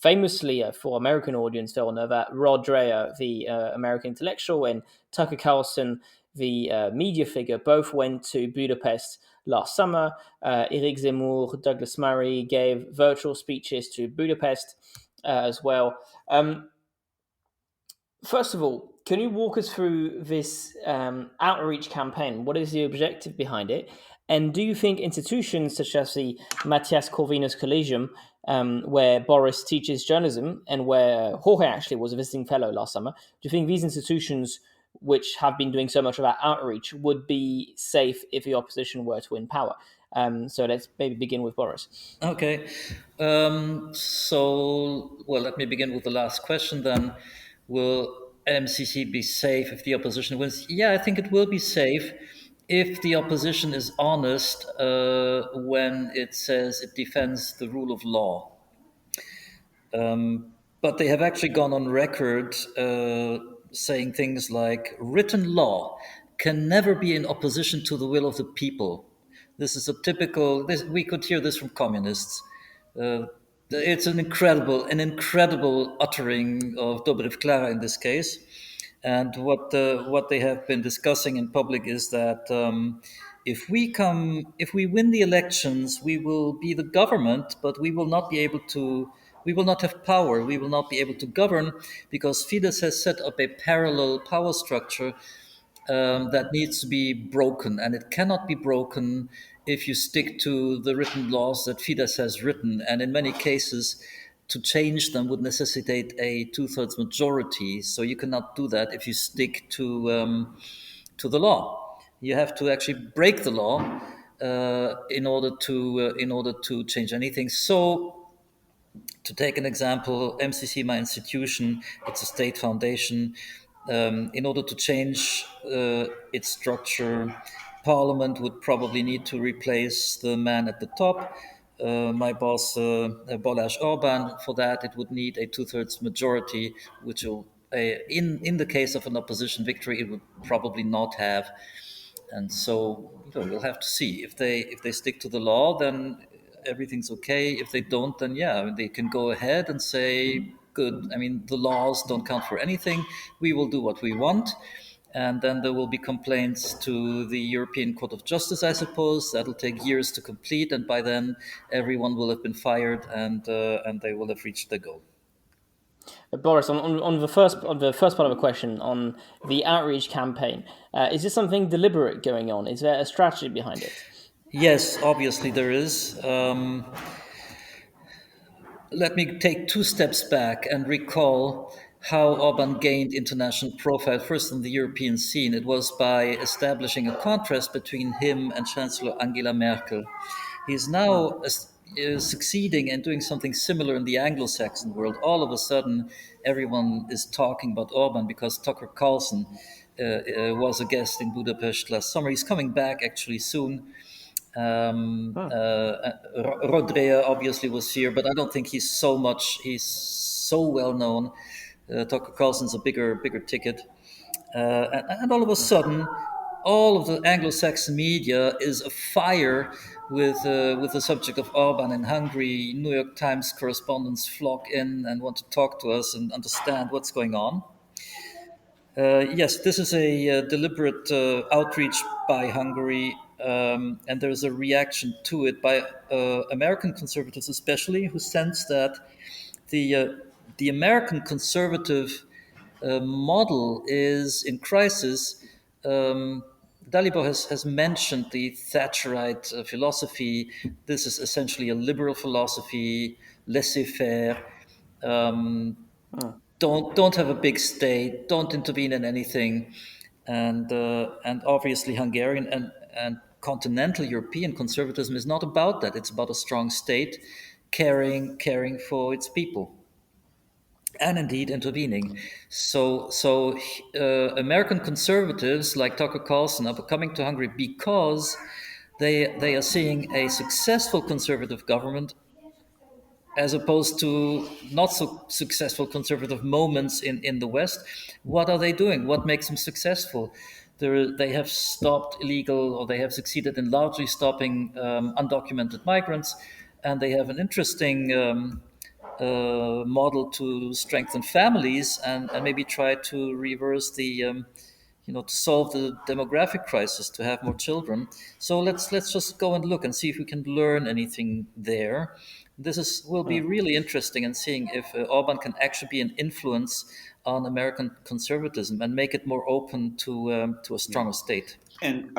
Famously, for American audience, they'll know that Rod Dreher, the American intellectual, and Tucker Carlson, the media figure, both went to Budapest last summer. Eric Zemmour, Douglas Murray gave virtual speeches to Budapest as well. First of all, can you walk us through this outreach campaign? What is the objective behind it? And do you think institutions such as the Mathias Corvinus Collegium, where Boris teaches journalism and where Jorge actually was a visiting fellow last summer, do you think these institutions, which have been doing so much about outreach, would be safe if the opposition were to win power? So let's maybe begin with Boris. Okay. Let me begin with the last question then. Will MCC be safe if the opposition wins? Yeah, I think it will be safe if the opposition is honest when it says it defends the rule of law. But they have actually gone on record saying things like written law can never be in opposition to the will of the people. This is a typical. We could hear this from communists. It's an incredible uttering of Dobrev Klara in this case. And what they have been discussing in public is that if we win the elections, we will be the government, but we will not have power. We will not be able to govern because Fidesz has set up a parallel power structure that needs to be broken, and it cannot be broken if you stick to the written laws that Fidesz has written. And in many cases, to change them would necessitate a 2/3 majority. So you cannot do that if you stick to the law. You have to actually break the law in order to change anything. So, to take an example, MCC, my institution, it's a state foundation. In order to change its structure, Parliament would probably need to replace the man at the top. My boss, Boris Orbán, for that it would need a 2/3 majority, which will, in the case of an opposition victory, it would probably not have. And so we'll have to see if they stick to the law, then everything's okay. If they don't, then they can go ahead and say, good. I mean, the laws don't count for anything. We will do what we want. And then there will be complaints to the European Court of Justice, I suppose. That'll take years to complete, and by then everyone will have been fired, and they will have reached their goal. Boris, on the first part of the question on the outreach campaign, is this something deliberate going on? Is there a strategy behind it? Yes, obviously there is. Let me take 2 steps back and recall how Orbán gained international profile first on the European scene. It was by establishing a contrast between him and Chancellor Angela Merkel. He's now succeeding and doing something similar in the Anglo-Saxon world. All of a sudden, everyone is talking about Orbán because Tucker Carlson was a guest in Budapest last summer. He's coming back actually soon. Rod Dreher obviously was here, but I don't think he's so well known. Tucker Carlson's a bigger ticket. And all of a sudden, all of the Anglo-Saxon media is afire with the subject of Orbán in Hungary. New York Times correspondents flock in and want to talk to us and understand what's going on. Yes, this is a deliberate outreach by Hungary, and there's a reaction to it by American conservatives, especially, who sense that the American conservative model is in crisis. Dalibor has mentioned the Thatcherite philosophy. This is essentially a liberal philosophy, laissez-faire. Don't have a big state. Don't intervene in anything, and obviously Hungarian and continental European conservatism is not about that. It's about a strong state caring for its people, and indeed intervening. So American conservatives like Tucker Carlson are coming to Hungary because they are seeing a successful conservative government as opposed to not so successful conservative moments in the West. What are they doing? What makes them successful? They have stopped illegal, or they have succeeded in largely stopping undocumented migrants, and they have an interesting model to strengthen families and maybe try to reverse to solve the demographic crisis, to have more children. So let's just go and look and see if we can learn anything there. Will be really interesting in seeing if Orban can actually be an influence on American conservatism and make it more open to a stronger state. And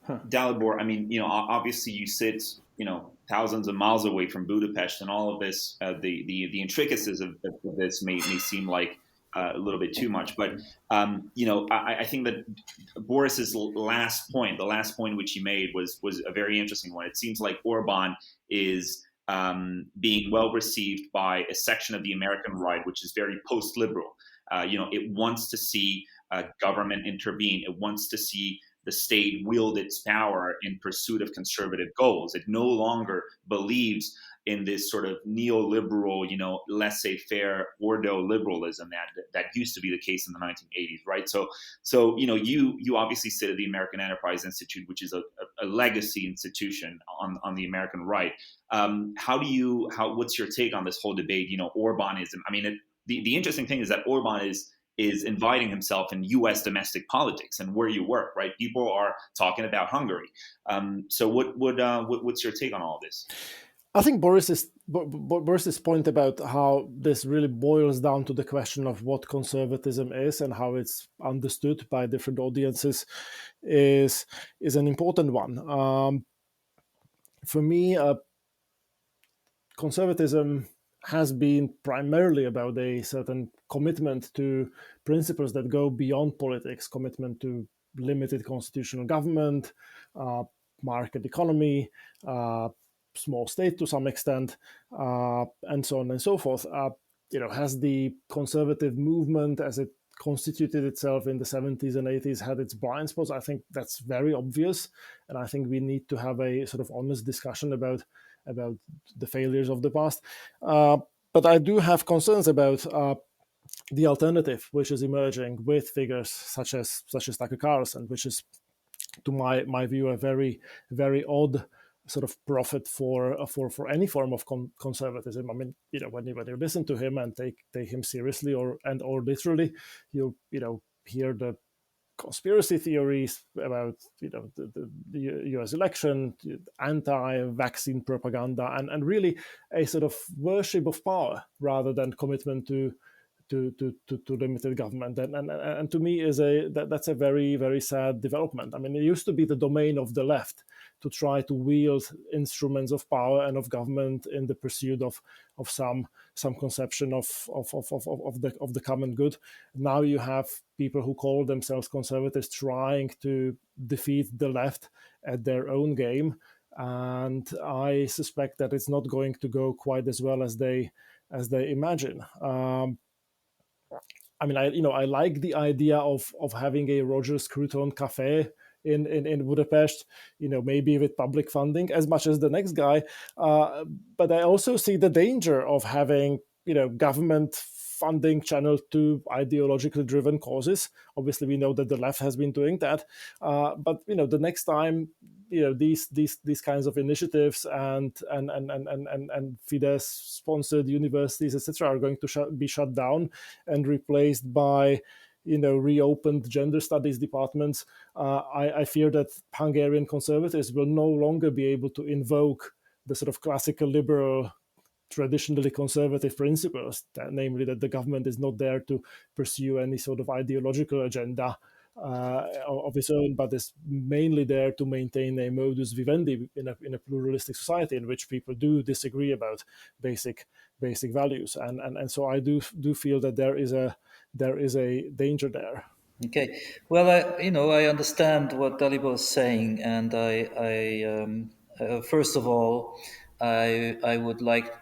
Dalibor, I mean, obviously you sit, thousands of miles away from Budapest, and all of this, the intricacies of this may seem like a little bit too much. But, I think that Boris's last point, the last point which he made was a very interesting one. It seems like Orban is being well received by a section of the American right, which is very post-liberal. It wants to see government intervene. It wants to see the state wield its power in pursuit of conservative goals. It no longer believes in this sort of neoliberal, laissez-faire ordo-liberalism that used to be the case in the 1980s, right? So you obviously sit at the American Enterprise Institute, which is a legacy institution on the American right. What's your take on this whole debate? Orbanism. I mean, the interesting thing is that Orban is inviting himself in U.S. domestic politics and where you work, right? People are talking about Hungary. So what's your take on all this? I think Boris's point about how this really boils down to the question of what conservatism is and how it's understood by different audiences is an important one. For me, conservatism has been primarily about a certain commitment to principles that go beyond politics, commitment to limited constitutional government, market economy, small state to some extent, and so on and so forth. Has the conservative movement, as it constituted itself in the 70s and 80s, had its blind spots? I think that's very obvious, and I think we need to have a sort of honest discussion about the failures of the past. But I do have concerns about the alternative, which is emerging with figures such as Tucker Carlson, which is, to my view, a very, very odd sort of prophet for any form of conservatism. I mean, when you listen to him and take him seriously or literally, you hear the conspiracy theories about the US election, anti-vaccine propaganda, and really a sort of worship of power rather than commitment to limited government, and to me that's a very, very sad development. I mean, it used to be the domain of the left to try to wield instruments of power and of government in the pursuit of some conception of the common good. Now you have people who call themselves conservatives trying to defeat the left at their own game, and I suspect that it's not going to go quite as well as they imagine. I mean, I like the idea of having a Roger Scruton cafe in Budapest, maybe with public funding as much as the next guy. But I also see the danger of having, government funding channeled to ideologically driven causes. Obviously, we know that the left has been doing that. But the next time, these kinds of initiatives and Fidesz sponsored universities, etc., are going to be shut down and replaced by reopened gender studies departments, I fear that Hungarian conservatives will no longer be able to invoke the sort of classical liberal, traditionally conservative principles, namely that the government is not there to pursue any sort of ideological agenda of its own, but is mainly there to maintain a modus vivendi in a pluralistic society in which people do disagree about basic values, and so I do feel that there is a danger there. Okay. Well, I understand what Dalibor is saying, and first of all, I would like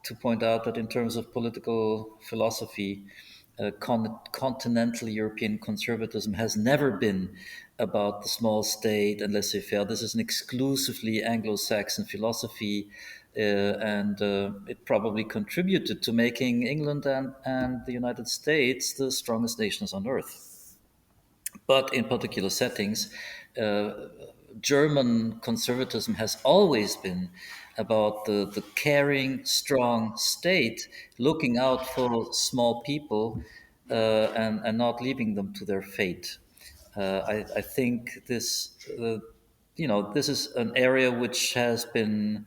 to point out that in terms of political philosophy, continental European conservatism has never been about the small state and laissez-faire. This is an exclusively Anglo-Saxon philosophy, and it probably contributed to making England and the United States the strongest nations on earth. But in particular settings, uh, German conservatism has always been about the caring, strong state looking out for small people and not leaving them to their fate. I think this is an area which has been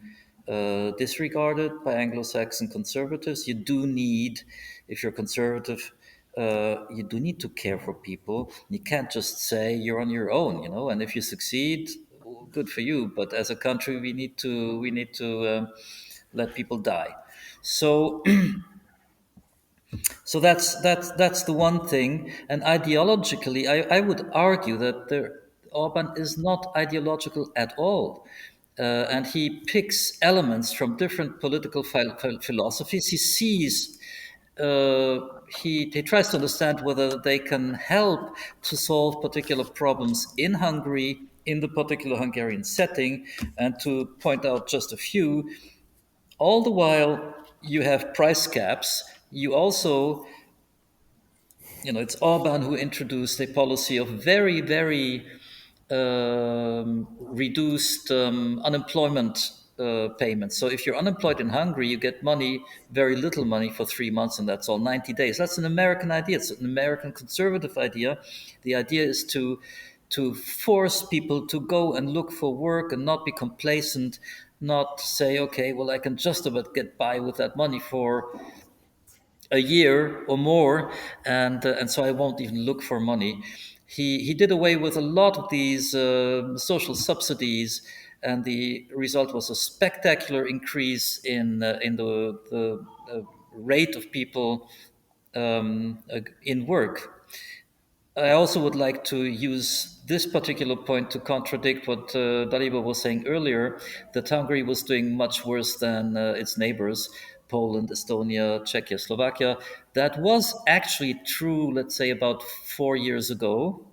disregarded by Anglo-Saxon conservatives. You do need, if you're conservative, you do need to care for people. You can't just say you're on your own, And if you succeed, well, good for you. But as a country, we need to let people die. So so that's the one thing. And ideologically, I would argue that Orban is not ideological at all. And he picks elements from different political philosophies. He sees, uh, he tries to understand whether they can help to solve particular problems in Hungary, in the particular Hungarian setting. And to point out just a few, all the while you have price caps, you also, it's Orban who introduced a policy of very, very reduced unemployment payments. So if you're unemployed in Hungary, you get money, very little money for 3 months, and that's all 90 days. That's an American idea. It's an American conservative idea. The idea is to force people to go and look for work and not be complacent, not say, okay, well, I can just about get by with that money for a year or more, and so I won't even look for money. He did away with a lot of these social subsidies, and the result was a spectacular increase in the rate of people in work. I also would like to use this particular point to contradict what Dalibor was saying earlier, that Hungary was doing much worse than its neighbors, Poland, Estonia, Czechia, Slovakia. That was actually true, let's say, about 4 years ago.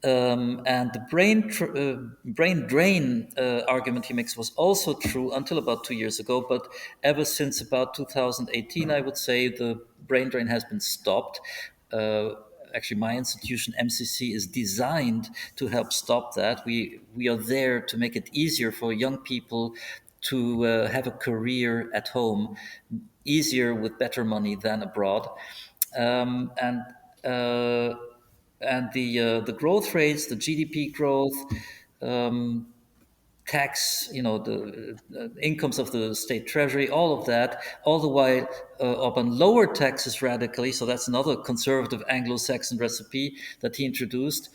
And the brain drain argument he makes was also true until about 2 years ago. But ever since about 2018, I would say the brain drain has been stopped. Actually, my institution, MCC, is designed to help stop that. We are there to make it easier for young people to have a career at home, easier with better money than abroad. Um, and uh, and the growth rates, the GDP growth, um, tax, the incomes of the state treasury, all of that, all the while Orban lowered taxes radically. So that's another conservative Anglo-Saxon recipe that he introduced.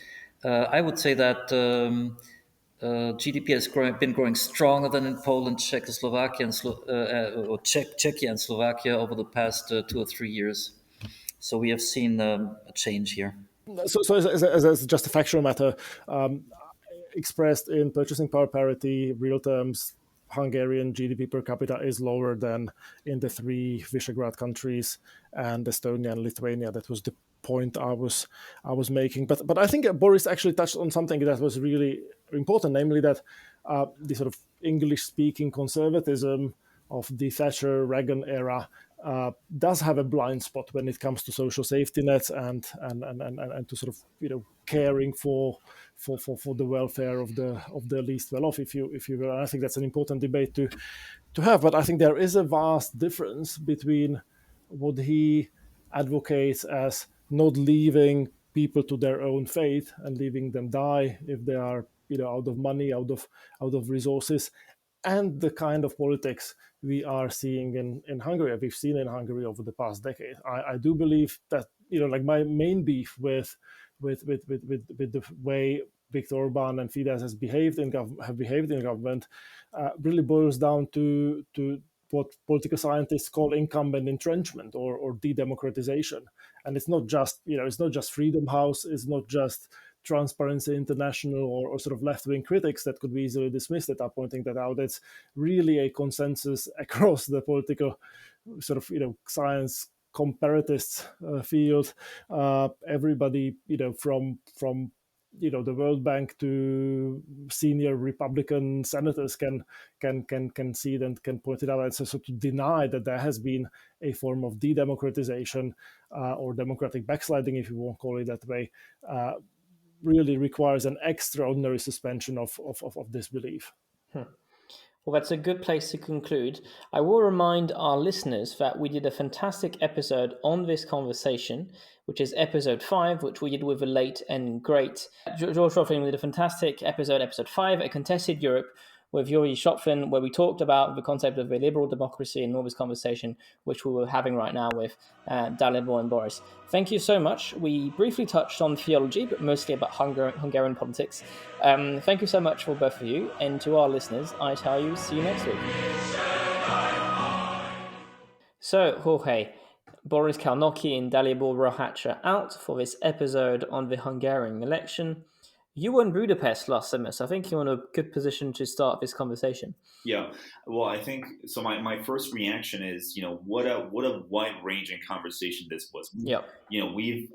I would say that GDP has been growing stronger than in Poland, Czechoslovakia, and Czechia and Slovakia over the past 2 or 3 years. So we have seen a change here. So as just a factual matter, expressed in purchasing power parity, real terms, Hungarian GDP per capita is lower than in the three Visegrad countries and Estonia and Lithuania. That was the point I was making. But I think Boris actually touched on something that was really important, namely that the sort of English-speaking conservatism of the Thatcher Reagan era does have a blind spot when it comes to social safety nets and to sort of caring for the welfare of the least well off, if you will. And I think that's an important debate to have. But I think there is a vast difference between what he advocates as not leaving people to their own fate and leaving them die if they are out of money, out of resources, and the kind of politics we are seeing in Hungary, we've seen in Hungary over the past decade. I do believe that like my main beef with the way Viktor Orbán and Fidesz have behaved in government really boils down to what political scientists call incumbent entrenchment or de-democratization. And it's not just, it's not just Freedom House, it's not just Transparency International or sort of left-wing critics that could be easily dismissed that are pointing that out. It's really a consensus across the political sort of, science comparatists field. Everybody, from the World Bank to senior Republican senators can see it and can point it out. And so to deny that there has been a form of de-democratization or democratic backsliding, if you won't call it that way, really requires an extraordinary suspension of disbelief. Well, that's a good place to conclude. I will remind our listeners that we did a fantastic episode on this conversation, which is episode 5, which we did with the late and great George Schopflin. We did a fantastic episode 5, A Contested Europe, with Yuri Schopflin, where we talked about the concept of a liberal democracy in all this conversation, which we were having right now with Dalibor and Boris. Thank you so much. We briefly touched on theology, but mostly about Hungarian politics. Thank you so much for both of you. And to our listeners, I tell you, see you next week. So, Jorge, Boris Kálnoky and Dalibor Roháč are out for this episode on the Hungarian election. You were in Budapest last summer, so I think you're in a good position to start this conversation. Yeah, well, I think so. My first reaction is, what a wide-ranging conversation this was. Yeah, we've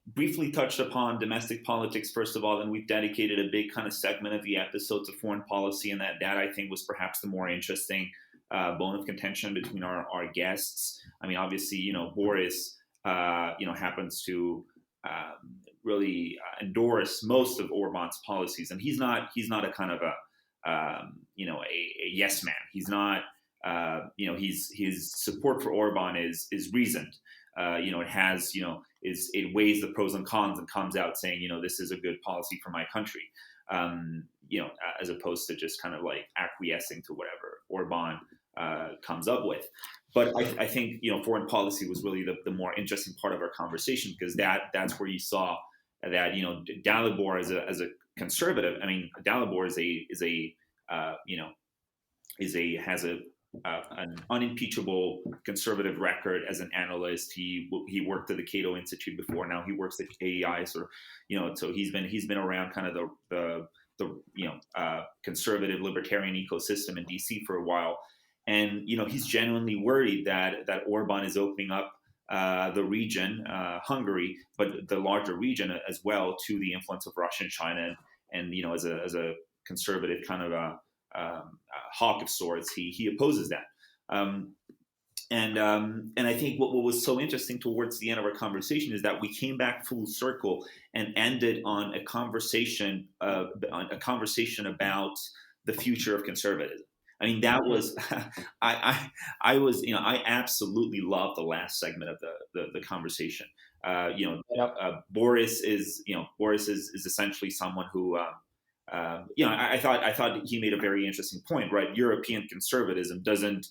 briefly touched upon domestic politics first of all, and we've dedicated a big kind of segment of the episode to foreign policy, and that I think was perhaps the more interesting bone of contention between our guests. I mean, obviously, Boris, happens to really endorse most of Orbán's policies, and he's not a kind of a yes man. He's not his support for Orbán is reasoned. It has it weighs the pros and cons and comes out saying this is a good policy for my country, as opposed to just kind of like acquiescing to whatever Orbán comes up with. But I think foreign policy was really the more interesting part of our conversation, because that's where you saw that Dalibor as a conservative. I mean, Dalibor has an unimpeachable conservative record as an analyst. He worked at the Cato Institute before. Now he works at AEI. So so he's been around kind of the conservative libertarian ecosystem in DC for a while. And, he's genuinely worried that Orbán is opening up the region, Hungary, but the larger region as well, to the influence of Russia and China. And as a conservative kind of a hawk of sorts, he opposes that. And I think what was so interesting towards the end of our conversation is that we came back full circle and ended on a conversation about the future of conservatism. I mean, that was I absolutely loved the last segment of the conversation. Boris is essentially someone who I thought he made a very interesting point, right? European conservatism doesn't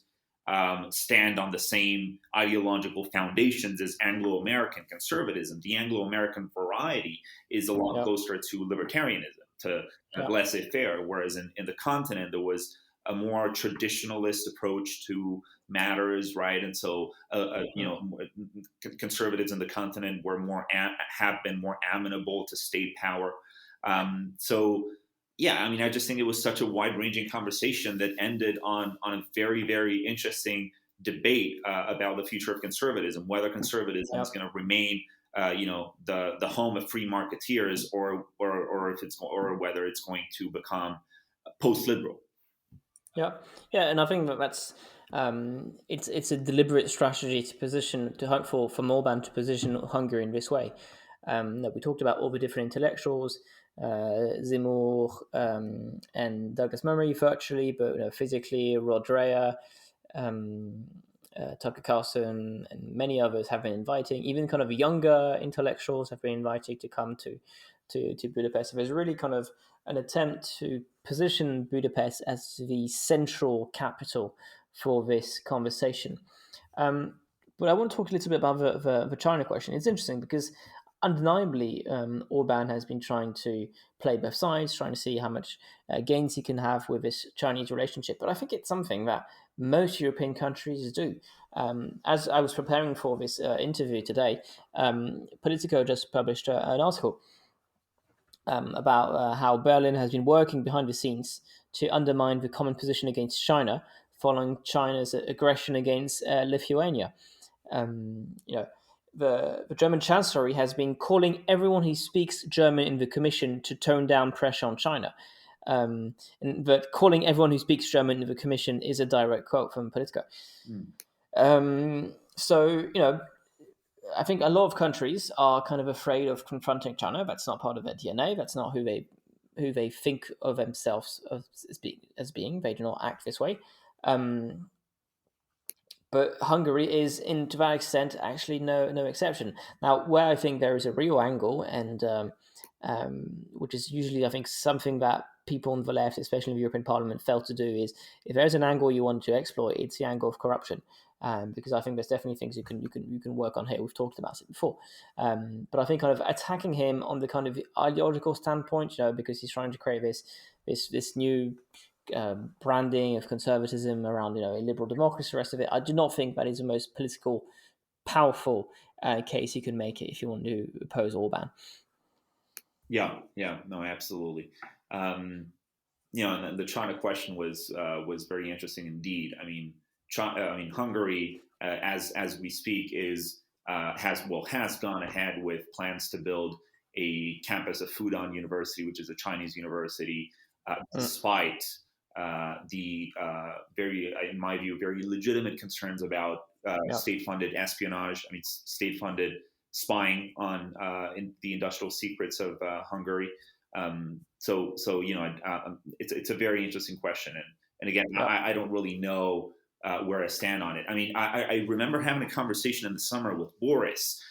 stand on the same ideological foundations as Anglo-American conservatism. The Anglo-American variety is a lot closer to libertarianism, to laissez-faire, whereas in the continent there was a more traditionalist approach to matters, right? And so, conservatives in the continent were have been more amenable to state power. I just think it was such a wide-ranging conversation that ended on a very, very interesting debate about the future of conservatism, whether conservatism is going to remain, the home of free marketeers, or whether it's going to become post-liberal. Yeah, and I think that's it's a deliberate strategy to hope for Orbán to position Hungary in this way. That we talked about all the different intellectuals, Zemmour and Douglas Murray virtually, but physically, Rod Dreher, Tucker Carlson, and many others have been inviting. Even kind of younger intellectuals have been invited to come to Budapest. So there's really kind of an attempt to position Budapest as the central capital for this conversation. But I want to talk a little bit about the China question. It's interesting because undeniably, Orbán has been trying to play both sides, trying to see how much gains he can have with this Chinese relationship. But I think it's something that most European countries do. As I was preparing for this interview today, Politico just published an article about how Berlin has been working behind the scenes to undermine the common position against China following China's aggression against Lithuania. The German Chancellery has been calling everyone who speaks German in the Commission to tone down pressure on China. But calling everyone who speaks German in the Commission is a direct quote from Politico. So, I think a lot of countries are kind of afraid of confronting China. That's not part of their DNA. That's not who they think of themselves as being. They do not act this way. But Hungary is, to that extent, actually no exception. Now, where I think there is a real angle, and which is usually, I think, something that people on the left, especially in the European Parliament, fail to do, is if there's an angle you want to exploit, it's the angle of corruption. Because I think there's definitely things you can work on here. We've talked about it before, but I think kind of attacking him on the kind of ideological standpoint, because he's trying to create this new branding of conservatism around a liberal democracy, the rest of it. I do not think that is the most political powerful case you can make it if you want to oppose Orbán. Yeah, no, absolutely. And the China question was very interesting indeed. I mean, Hungary, as we speak, has gone ahead with plans to build a campus of Fudan University, which is a Chinese university, despite the in my view, very legitimate concerns about state-funded espionage. I mean, state-funded spying on in the industrial secrets of Hungary. So it's a very interesting question, and again, I don't really know where I stand on it. I mean, I remember having a conversation in the summer with Boris,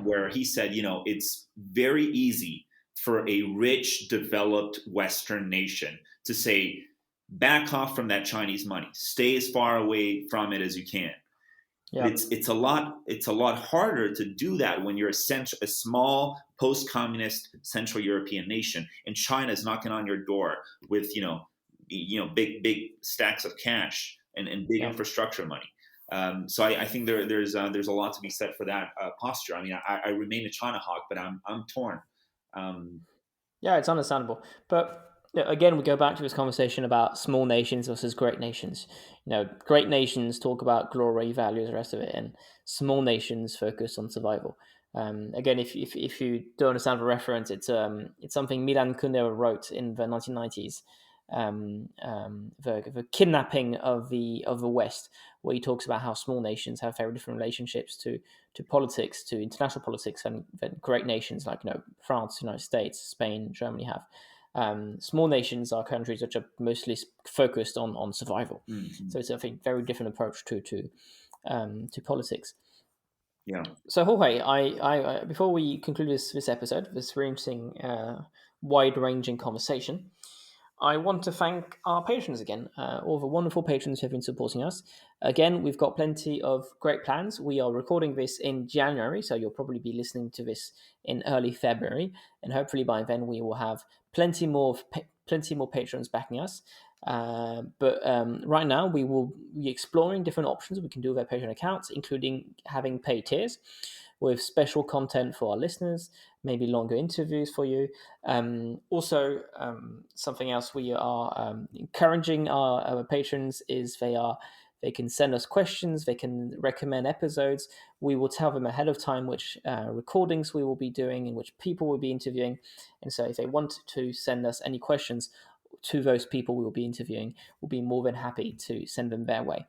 where he said, it's very easy for a rich, developed Western nation to say, back off from that Chinese money, stay as far away from it as you can. Yeah. It's a lot harder to do that when you're a small post-communist Central European nation, and China is knocking on your door with big stacks of cash and big infrastructure money. So I think there's a lot to be said for that posture. I mean, I remain a China hawk, but I'm torn. It's understandable. But again, we go back to this conversation about small nations versus great nations. Great nations talk about glory, values, the rest of it, and small nations focus on survival. Again, if you don't understand the reference, it's something Milan Kundera wrote in the 1990s. The kidnapping of the West, where he talks about how small nations have very different relationships to politics, to international politics, and great nations like France, United States, Spain, Germany have. Small nations are countries which are mostly focused on survival. Mm-hmm. So it's I think very different approach to politics. Yeah. So Jorge, I before we conclude this episode, this very interesting, wide-ranging conversation, I want to thank our patrons again, all the wonderful patrons who have been supporting us. Again, we've got plenty of great plans. We are recording this in January, so you'll probably be listening to this in early February, and hopefully by then we will have plenty more patrons backing us. But right now we will be exploring different options we can do with our Patreon accounts, including having paid tiers with special content for our listeners, maybe longer interviews for you. Also, something else we are encouraging our patrons is they can send us questions, they can recommend episodes. We will tell them ahead of time which recordings we will be doing and which people we'll be interviewing. And so if they want to send us any questions to those people we will be interviewing, we'll be more than happy to send them their way.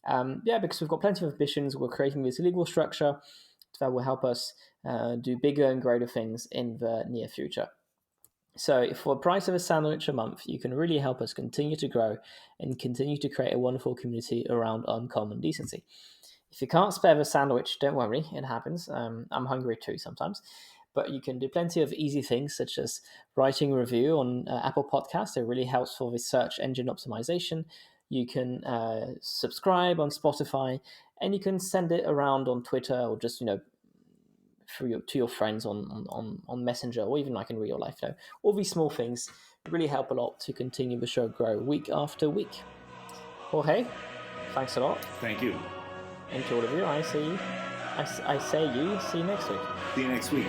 Because we've got plenty of ambitions. We're creating this legal structure that will help us do bigger and greater things in the near future. So for the price of a sandwich a month, you can really help us continue to grow and continue to create a wonderful community around uncommon decency. If you can't spare the sandwich, don't worry, it happens. I'm hungry too sometimes. But you can do plenty of easy things, such as writing a review on Apple Podcasts. It really helps for the search engine optimization. You can subscribe on Spotify, and you can send it around on Twitter or just, to your friends on Messenger, or even like in real life. All these small things really help a lot to continue the show grow week after week. Jorge, thanks a lot. Thank you. And to all of you, I say you see you next week. See you next week.